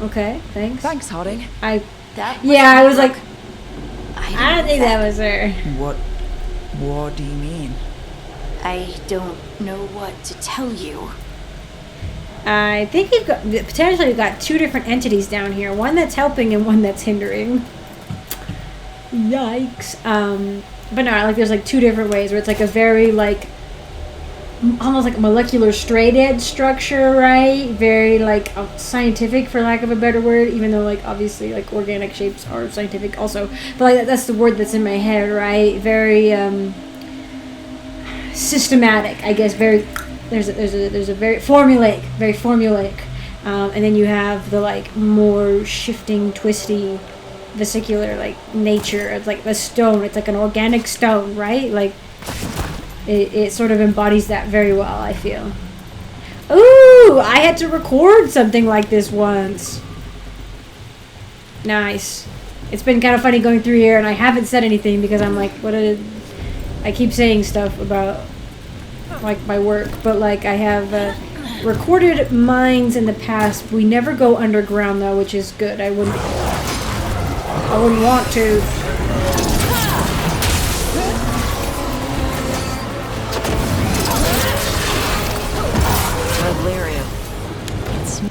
Okay, thanks. Thanks, Harding. I was like, I don't think that was her. What do you mean? I don't know what to tell you. I think we've got two different entities down here. One that's helping and one that's hindering. Yikes. But no, like there's like two different ways where it's like a very like almost like a molecular straight edge structure, right? Very like scientific, for lack of a better word, even though like obviously like organic shapes are scientific also. But like that's the word that's in my head, right? Very systematic, I guess. Very there's a very formulaic, and then you have the like more shifting, twisty vesicular, like, nature. It's like the stone. It's like an organic stone, right? Like, it sort of embodies that very well, I feel. Ooh, I had to record something like this once. Nice. It's been kind of funny going through here, and I haven't said anything because I'm like, I keep saying stuff about, like, my work, but, like, I have recorded mines in the past. We never go underground, though, which is good. I wouldn't want to.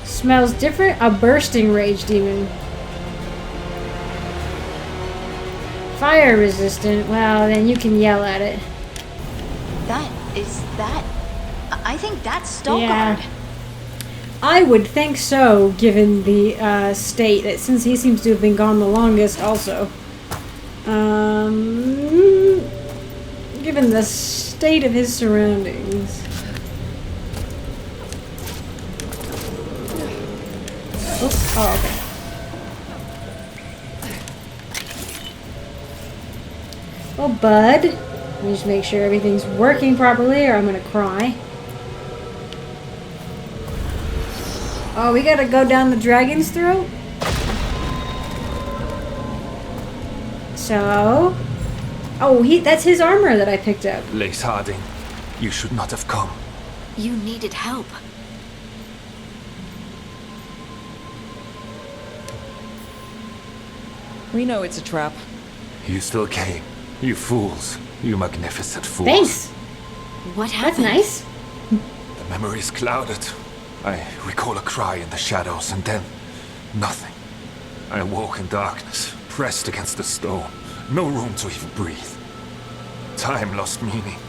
Smells different. A bursting rage demon. Fire resistant. Well, then you can yell at it. I think that's Veilguard. Yeah. I would think so, given the state that since he seems to have been gone the longest, also. Given the state of his surroundings. Oh, okay. Well, bud, let me just make sure everything's working properly or I'm gonna cry. Oh, we gotta go down the dragon's throat? So... Oh, that's his armor that I picked up. Lace Harding, you should not have come. You needed help. We know it's a trap. You still came. You fools. You magnificent fools. Thanks. What happened? That's nice. The memory is clouded. I recall a cry in the shadows and then nothing. I awoke in darkness, pressed against the stone. No room to even breathe. Time lost meaning.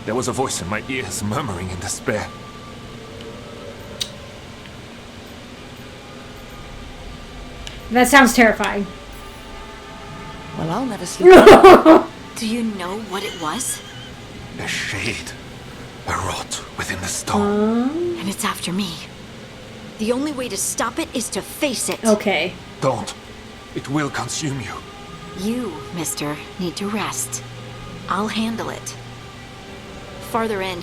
There was a voice in my ears murmuring in despair. That sounds terrifying. Well, I'll never sleep. Do you know what it was? A shade. A rot within the stone. And it's after me. The only way to stop it is to face it. Okay. Don't. It will consume you. You, mister, need to rest. I'll handle it. Farther in.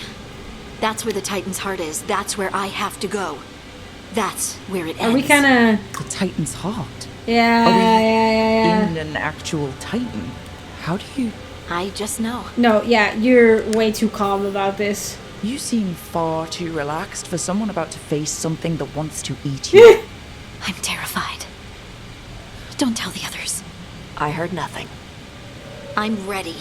That's where the Titan's heart is. That's where I have to go. That's where it ends. Are we kind of... The Titan's heart? Yeah, yeah. In an actual Titan? How do you... I just know. No, yeah, you're way too calm about this. You seem far too relaxed for someone about to face something that wants to eat you. I'm terrified. Don't tell the others. I heard nothing. I'm ready.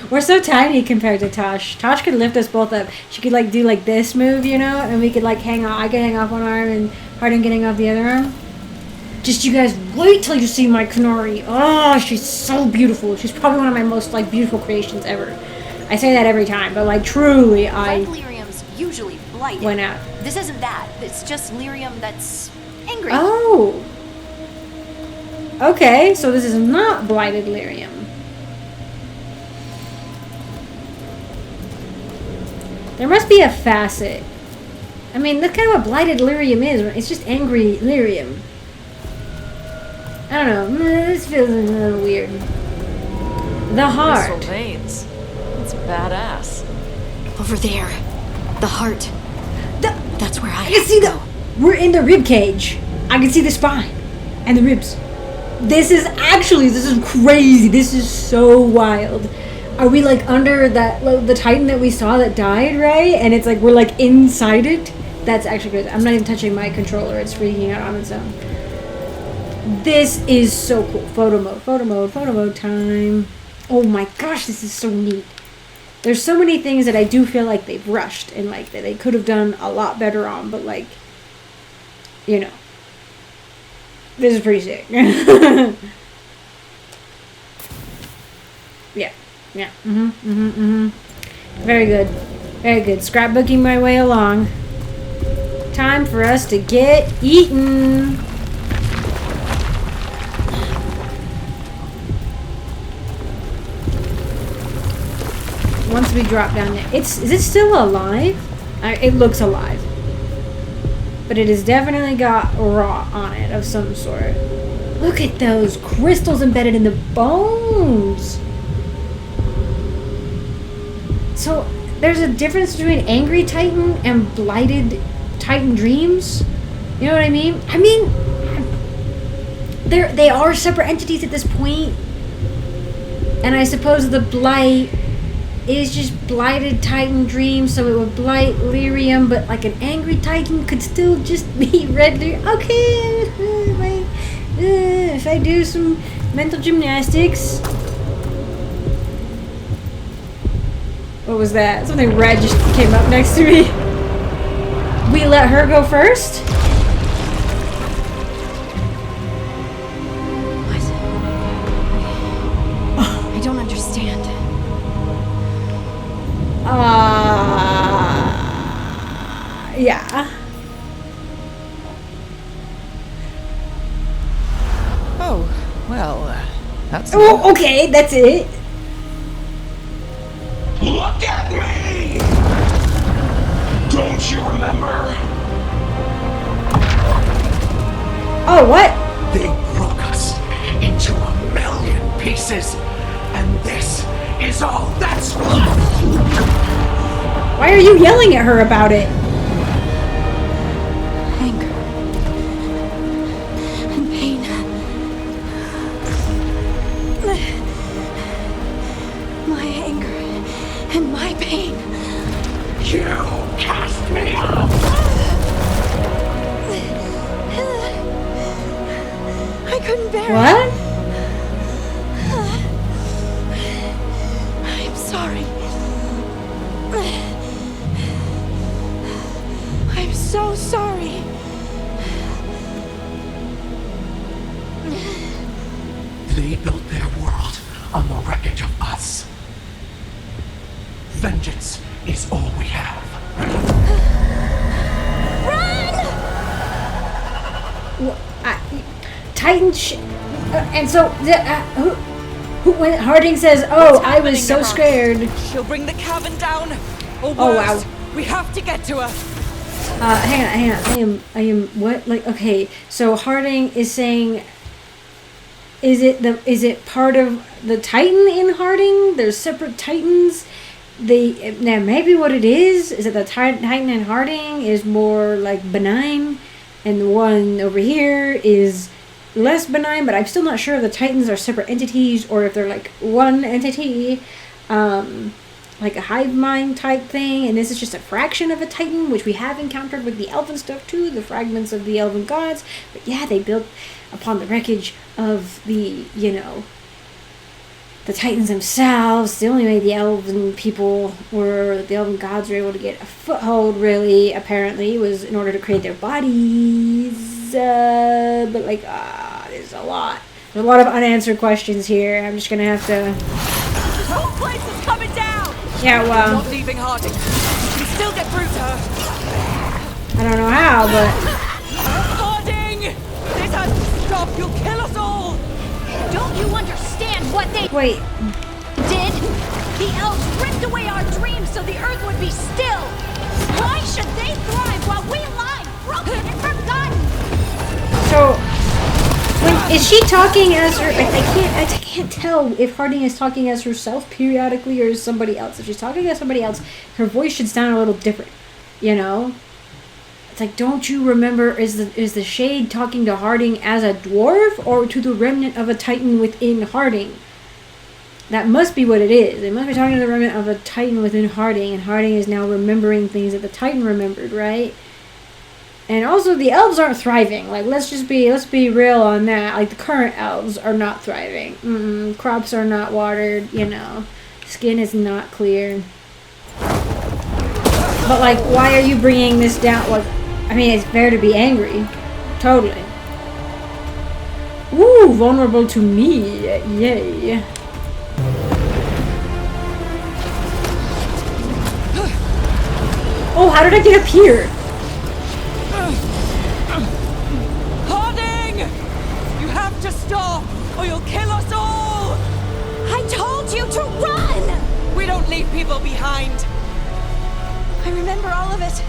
We're so tiny compared to Tosh. Tosh could lift us both up. She could like do like this move, you know, and we could like hang on. I could hang off one arm and Harding getting off the other arm. Just you guys wait till you see my Canary. Oh, she's so beautiful. She's probably one of my most like beautiful creations ever. I say that every time, but like truly, Red lyrium's usually blighted. Went out. This isn't that. It's just lyrium that's angry. Oh. Okay, so this is not blighted lyrium. There must be a facet. I mean, that's kind of what blighted lyrium is. It's just angry lyrium. I don't know. This feels a little weird. The heart. Crystal veins. That's badass. Over there. The heart. That's where I can see the... We're in the rib cage. I can see the spine. And the ribs. This is crazy. This is so wild. Are we like under that, the Titan that we saw that died, right? And it's like, we're like inside it? That's actually crazy. I'm not even touching my controller. It's freaking out on its own. This is so cool. Photo mode time. Oh my gosh, this is so neat. There's so many things that I do feel like they've rushed and like that they could have done a lot better on, but like, you know, this is pretty sick. Yeah. Very good. Scrapbooking my way along. Time for us to get eaten. Once we drop down there, is it still alive? It looks alive, but it has definitely got rot on it of some sort. Look at those crystals embedded in the bones. So there's a difference between angry Titan and blighted Titan dreams. You know what I mean? I mean, they are separate entities at this point. And I suppose the blight is just blighted Titan dreams, so it would blight lyrium, but like an angry Titan could still just be red lyrium. Okay, if I do some mental gymnastics. What was that? Something red just came up next to me. We let her go first? What? I don't understand. Yeah. Oh, well, that's... Oh, okay, that's it. Look at me! Don't you remember? Oh, what? They broke us into 1,000,000 pieces, and this is all that's left! Why are you yelling at her about it? Anger. And pain. My anger and my pain. You cast me out! I couldn't bear What? it. I'm sorry. I'm so sorry. They built their world on the wreckage of us. Vengeance is all we have. Titan and so when Harding says, "Oh, I was so scared." She'll bring the cavern down. Or worse, Oh wow. We have to get to her. Hang on. I am what? Like, okay. So Harding is saying, is it part of the Titan in Harding? There's separate Titans. Now maybe what it is that the Titan in Harding is more like benign, and the one over here is less benign. But I'm still not sure if the Titans are separate entities or if they're like one entity. Like a hive mind type thing, and this is just a fraction of a Titan, which we have encountered with the elven stuff too, the fragments of the elven gods. But yeah, they built upon the wreckage of the, the Titans themselves. The only way the elven the elven gods were able to get a foothold, really, apparently, was in order to create their bodies. But there's a lot. There's a lot of unanswered questions here. I'm just gonna have to... This whole place is coming down! Yeah, well... Not leaving Harding. We can still get through to her. I don't know how, but... Harding! This has to stop! You'll kill us all! Don't you understand what they Wait. did? The elves ripped away our dreams so the earth would be still. Why should they thrive while we lie, broken and forgotten? So... is she talking as her... I can't tell if Harding is talking as herself periodically or as somebody else. If she's talking as somebody else, her voice should sound a little different. It's like, don't you remember, is the Shade talking to Harding as a dwarf or to the remnant of a Titan within Harding? That must be what it is. They must be talking to the remnant of a Titan within Harding, and Harding is now remembering things that the Titan remembered, right? And also, the elves aren't thriving. Like, let's be real on that. Like, the current elves are not thriving. Crops are not watered, Skin is not clear. But, like, why are you bringing this down? Like, I mean, it's fair to be angry. Totally. Ooh, vulnerable to me. Yay. Oh, how did I get up here? Harding! You have to stop, or you'll kill us all! I told you to run! We don't leave people behind. I remember all of it.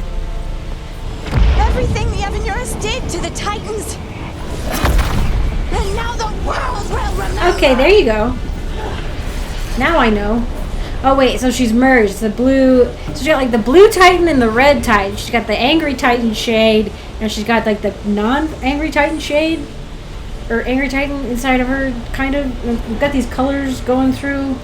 Everything the Evanurus did to the Titans. And now world will remember. Okay, there you go. Now I know. Oh wait, so she's merged. The blue... So she's got like the blue Titan and the red Titan. She's got the angry Titan shade. And she's got like the non-angry Titan shade. Or angry Titan inside of her, kind of. We've got these colors going through.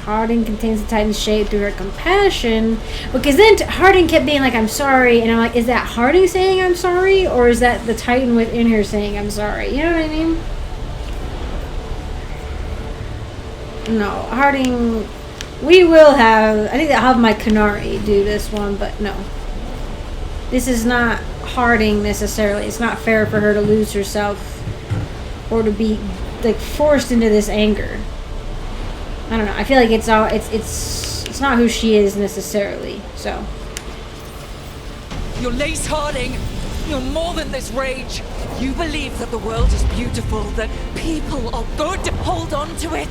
Harding contains the Titan's shade through her compassion. Because then Harding kept being like, I'm sorry. And I'm like, is that Harding saying I'm sorry? Or is that the Titan within her saying I'm sorry? You know what I mean? No, Harding... We will have... I think I'll have my Canary do this one, but no. This is not Harding necessarily. It's not fair for her to lose herself. Or to be, like, forced into this anger. I don't know. I feel like it's not who she is necessarily. So You're Lace Harding. You're more than this rage. You believe that the world is beautiful, that people are good. Hold on to it.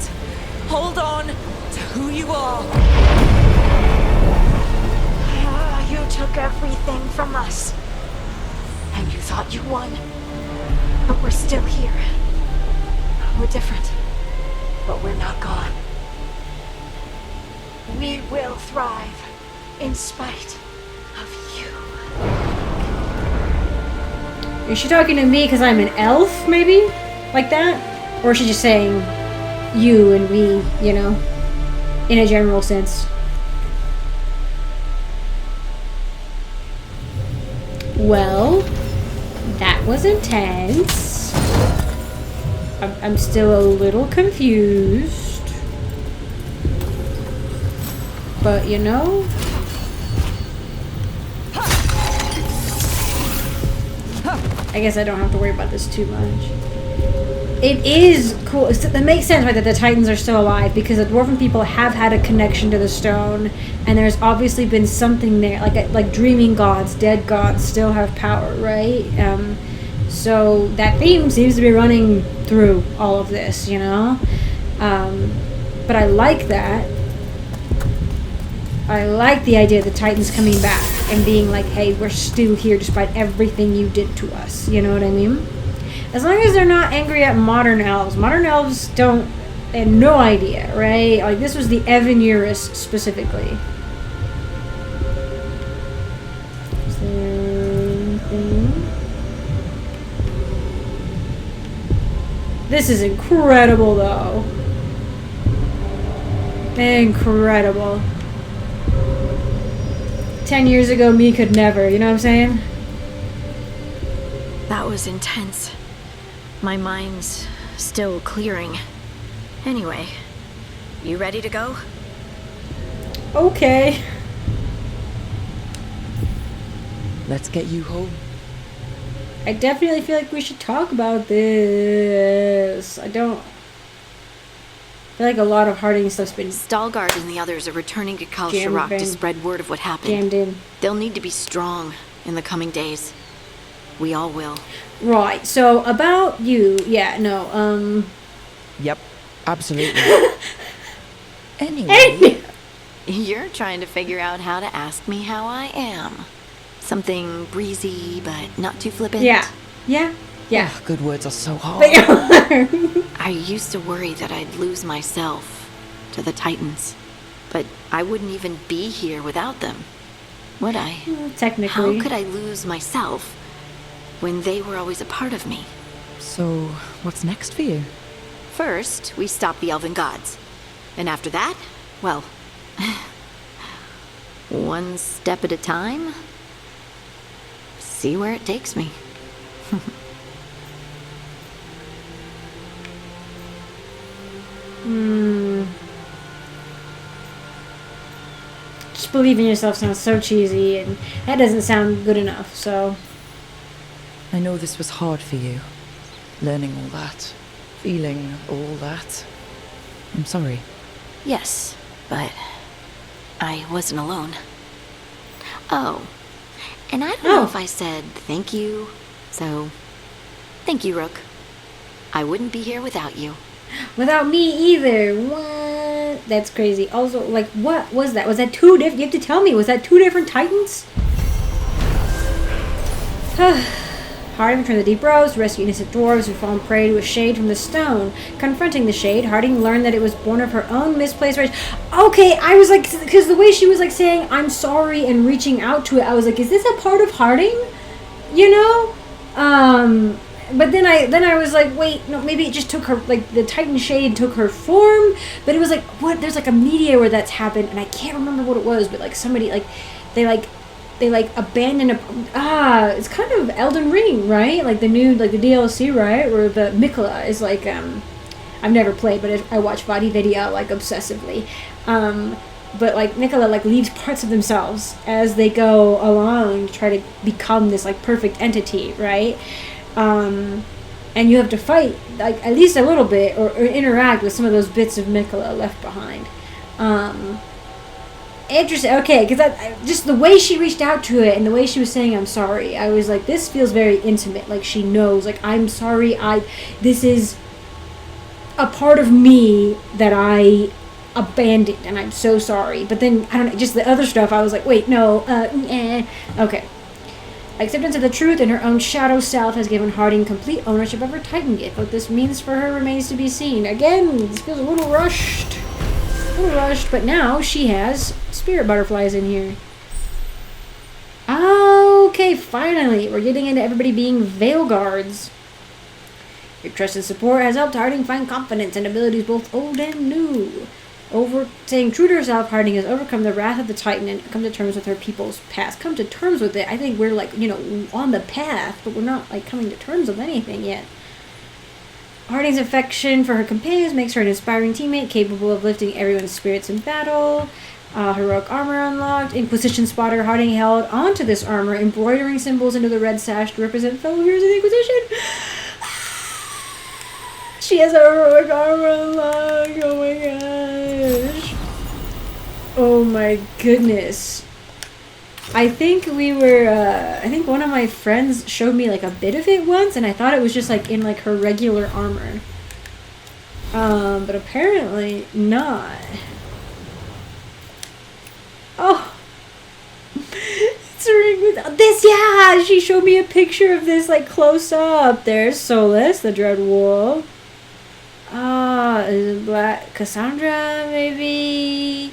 Hold on to who you are. You took everything from us. And you thought you won. But we're still here. We're different. But we're not gone. We will thrive in spite of you. is she talking to me because I'm an elf, maybe? Like that? Or is she just saying you and we, you know? In a general sense. Well, that was intense. I'm still a little confused. But, you know... I guess I don't have to worry about this too much. It is cool. That makes sense, right, that the Titans are still alive, because the Dwarven people have had a connection to the stone, and there's obviously been something there, like dreaming gods, dead gods still have power, right? So that theme seems to be running through all of this, you know? But I like that. I like the idea of the Titans coming back and being like, hey, we're still here despite everything you did to us. You know what I mean? As long as they're not angry at modern elves. Modern elves don't... They have no idea, right? Like, this was the Evan Urus specifically. Is there anything? This is incredible, though. Incredible. 10 years ago, me could never, you know what I'm saying? That was intense. My mind's still clearing. Anyway, you ready to go? Okay. Let's get you home. I definitely feel like we should talk about this. I feel like a lot of Harding stuff's been... Stalgard and the others are returning to Kal Jammed Sharok to in. spread word of what happened. Jammed in. They'll need to be strong in the coming days. We all will. Right, so about you, yeah, no, Yep, absolutely. Anyway. You're trying to figure out how to ask me how I am. Something breezy, but not too flippant. Yeah. Oh, good words are so hard. They are. I used to worry that I'd lose myself to the Titans. But I wouldn't even be here without them, would I? Technically. How could I lose myself when they were always a part of me? So, what's next for you? First, we stop the Elven gods. And after that, well, one step at a time. See where it takes me. Just believe in yourself sounds so cheesy, and that doesn't sound good enough, so... I know this was hard for you. Learning all that. Feeling all that. I'm sorry. Yes, but I wasn't alone. Oh, and I don't know if I said thank you, so thank you, Rook. I wouldn't be here without you. Without me either. What? That's crazy. Also, like, what was that? Was that two different... You have to tell me. Was that two different Titans? Harding returned to the Deep Roads to rescue innocent dwarves who fallen prey to a shade from the stone. Confronting the shade, Harding learned that it was born of her own misplaced rage. Okay, I was like, because the way she was like saying, I'm sorry, and reaching out to it, I was like, is this a part of Harding? You know? But then I was like, wait, no, maybe it just took her, like, the Titan Shade took her form, but it was like, what, there's like a media where that's happened, and I can't remember what it was, but like somebody, like, they abandoned it's kind of Elden Ring, right? Like the new, like the DLC, right? Where the Mikola is like, I've never played, but I watch Vadi Video, like, obsessively, but like Mikola, like, leaves parts of themselves as they go along to try to become this, like, perfect entity, right? And you have to fight, like, at least a little bit, or interact with some of those bits of Mikola left behind. Interesting. Okay, because just the way she reached out to it and the way she was saying I'm sorry, I was like, this feels very intimate. Like, she knows, like, I'm sorry, this is a part of me that I abandoned, and I'm so sorry. But then, I don't know, just the other stuff, I was like, wait, no, okay. Acceptance of the truth and her own shadow self has given Harding complete ownership of her Titan gift. What this means for her remains to be seen. Again, this feels a little rushed. But now she has spirit butterflies in here. Okay, finally, we're getting into everybody being Veilguards. Your trusted support has helped Harding find confidence and abilities both old and new. Staying true to herself, Harding has overcome the wrath of the Titan and come to terms with her people's past. Come to terms with it. I think we're, like, you know, on the path, but we're not, like, coming to terms with anything yet. Harding's affection for her companions makes her an inspiring teammate, capable of lifting everyone's spirits in battle. Heroic armor unlocked. Inquisition spotter. Harding held onto this armor, embroidering symbols into the red sash to represent fellow heroes of the Inquisition. She has a heroic armor unlocked. Oh my gosh. Oh my goodness. I think I think one of my friends showed me, like, a bit of it once, and I thought it was just, like, in, like, her regular armor. But apparently not. Oh. It's a ring with this, yeah! She showed me a picture of this, like, close up. There's Solus, the Dread Wolf. Is it Black Cassandra, maybe?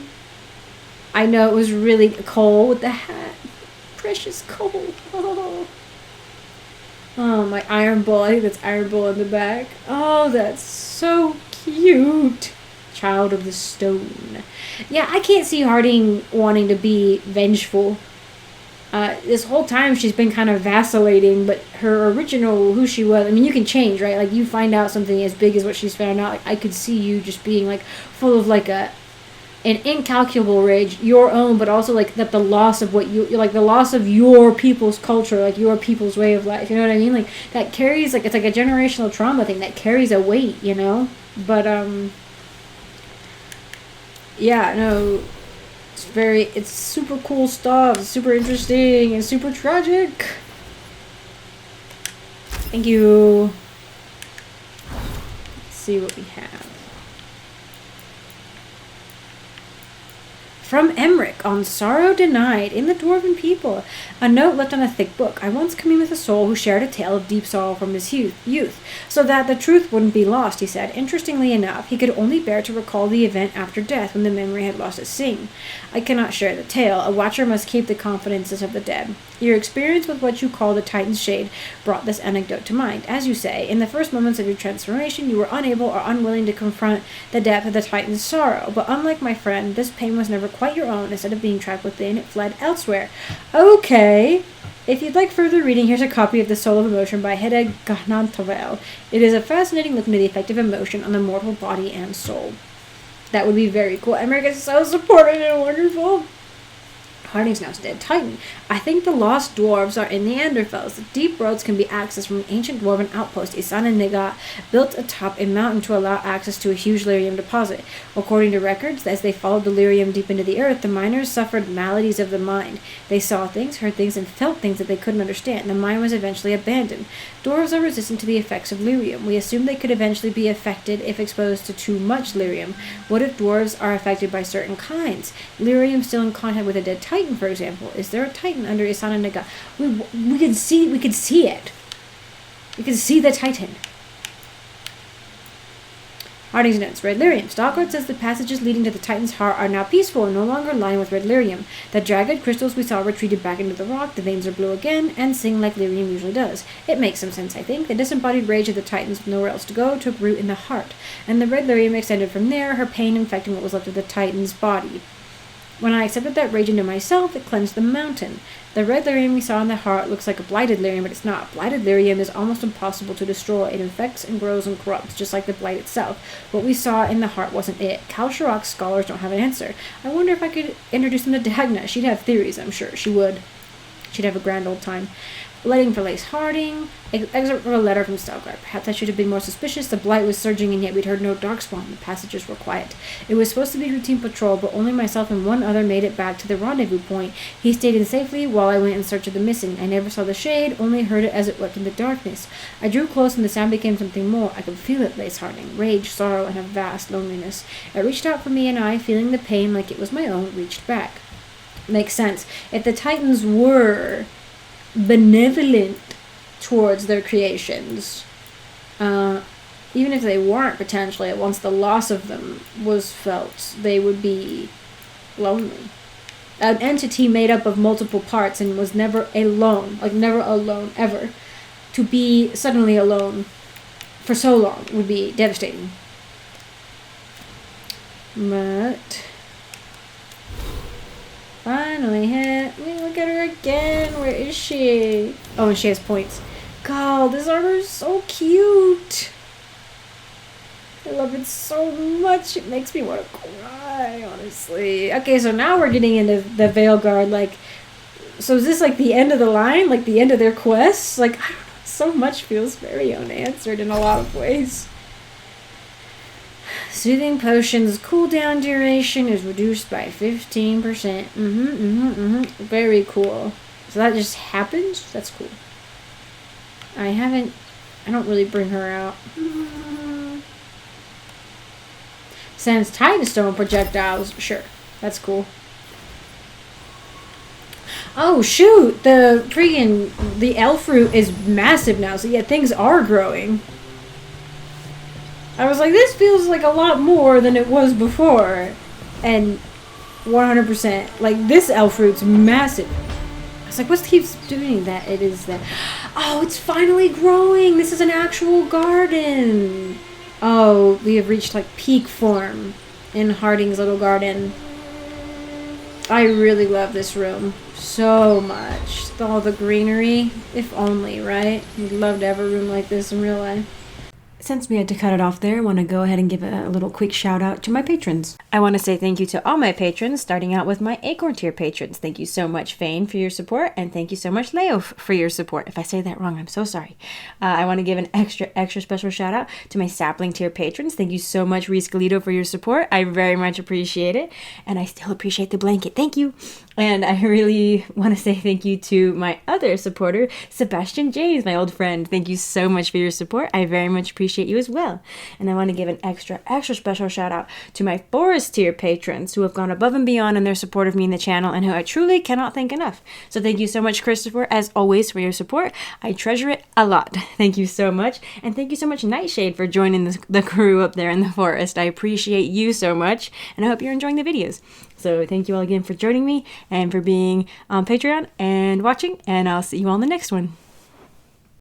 I know it was really Cole with the hat. Precious Cole. Oh, my Iron Bull. I think that's Iron Bull in the back. Oh, that's so cute. Child of the Stone. Yeah, I can't see Harding wanting to be vengeful. This whole time she's been kind of vacillating, but her original, who she was, I mean, you can change, right? Like, you find out something as big as what she's found out. Like, I could see you just being, like, full of, like, an incalculable rage, your own, but also, like, that the loss of what you, like, the loss of your people's culture, like, your people's way of life, you know what I mean? Like, that carries, like, it's like a generational trauma thing that carries a weight, you know? But, yeah, no, it's super cool stuff, super interesting, and super tragic. Thank you. Let's see what we have. From Emmerich on Sorrow Denied in the Dwarven People. A note left on a thick book. I once communed with a soul who shared a tale of deep sorrow from his youth, so that the truth wouldn't be lost, he said. Interestingly enough, he could only bear to recall the event after death, when the memory had lost its sting. I cannot share the tale. A watcher must keep the confidences of the dead. Your experience with what you call the Titan's Shade brought this anecdote to mind. As you say, in the first moments of your transformation, you were unable or unwilling to confront the depth of the Titan's sorrow. But unlike my friend, this pain was never quite your own. Instead of being trapped within, it fled elsewhere. Okay. If you'd like further reading, here's a copy of The Soul of Emotion by Hede Garnantavel. It is a fascinating look into the effect of emotion on the mortal body and soul. That would be very cool. Emmerich is so supportive and wonderful. Harding's now dead Titan. I think the lost dwarves are in the Anderfels. The deep roads can be accessed from an ancient dwarven outpost. Isana Nega built atop a mountain to allow access to a huge lyrium deposit. According to records, as they followed the lyrium deep into the earth, the miners suffered maladies of the mind. They saw things, heard things, and felt things that they couldn't understand. The mine was eventually abandoned. Dwarves are resistant to the effects of lyrium. We assume they could eventually be affected if exposed to too much lyrium. What if dwarves are affected by certain kinds? Lyrium still in contact with a dead Titan, for example. Is there a Titan under Isana Naga? We could see it. You can see the Titan. Harding's notes. Red lyrium. Stalkard says the passages leading to the Titan's heart are now peaceful and no longer lined with red lyrium. The jagged crystals we saw retreated back into the rock, the veins are blue again, and sing like lyrium usually does. It makes some sense, I think. The disembodied rage of the Titans with nowhere else to go took root in the heart, and the red lyrium extended from there, her pain infecting what was left of the Titan's body. When I accepted that rage into myself, it cleansed the mountain. The red lyrium we saw in the heart looks like a blighted lyrium, but it's not. Blighted lyrium is almost impossible to destroy. It infects and grows and corrupts, just like the blight itself. What we saw in the heart wasn't it. Kal Sharok's scholars don't have an answer. I wonder if I could introduce them to Dagna. She'd have theories, I'm sure. She would. She'd have a grand old time. Waiting for Lace Harding. Excerpt from a letter from Stalkard. Perhaps I should have been more suspicious. The blight was surging, and yet we'd heard no darkspawn. The passages were quiet. It was supposed to be routine patrol, but only myself and one other made it back to the rendezvous point. He stayed in safely while I went in search of the missing. I never saw the shade, only heard it as it wept in the darkness. I drew close, and the sound became something more. I could feel it, Lace Harding. Rage, sorrow, and a vast loneliness. It reached out for me, and I, feeling the pain like it was my own, reached back. Makes sense. If the Titans were benevolent towards their creations, even if they weren't potentially, once the loss of them was felt, they would be lonely. An entity made up of multiple parts and was never alone, like never alone, ever. To be suddenly alone for so long would be devastating. But finally hit. Look at her again. Where is she? Oh, and she has points. God, this armor is so cute. I love it so much. It makes me want to cry, honestly. Okay, so now we're getting into the Veilguard. Like, so is this like the end of the line? Like the end of their quests? Like, I don't know. So much feels very unanswered in a lot of ways. Soothing potions cooldown duration is reduced by 15%. Very cool. So that just happens? That's cool. I don't really bring her out. Sends Titanstone projectiles. Sure. That's cool. Oh shoot! The elf fruit is massive now, so yeah, things are growing. I was like, this feels like a lot more than it was before. And 100%. Like, this elf fruit's massive. I was like, what keeps doing that? It is that. Oh, it's finally growing! This is an actual garden! Oh, we have reached, like, peak form in Harding's little garden. I really love this room so much. All the greenery. If only, right? We'd love to have a room like this in real life. Since we had to cut it off there, I want to go ahead and give a little quick shout out to my patrons. I want to say thank you to all my patrons, starting out with my Acorn tier patrons. Thank you so much, Fane, for your support, and thank you so much, Leo, for your support. If I say that wrong, I'm so sorry. I want to give an extra special shout out to my Sapling tier patrons. Thank you so much, Reese Galito, for your support. I very much appreciate it, and I still appreciate the blanket. Thank you. And I really want to say thank you to my other supporter, Sebastian James, my old friend. Thank you so much for your support. I very much appreciate you as well. And I want to give an extra special shout out to my Forest tier patrons who have gone above and beyond in their support of me in the channel and who I truly cannot thank enough. So thank you so much, Christopher, as always, for your support. I treasure it a lot. Thank you so much. And thank you so much, Nightshade, for joining the crew up there in the forest. I appreciate you so much, and I hope you're enjoying the videos. So thank you all again for joining me and for being on Patreon and watching, and I'll see you all in the next one.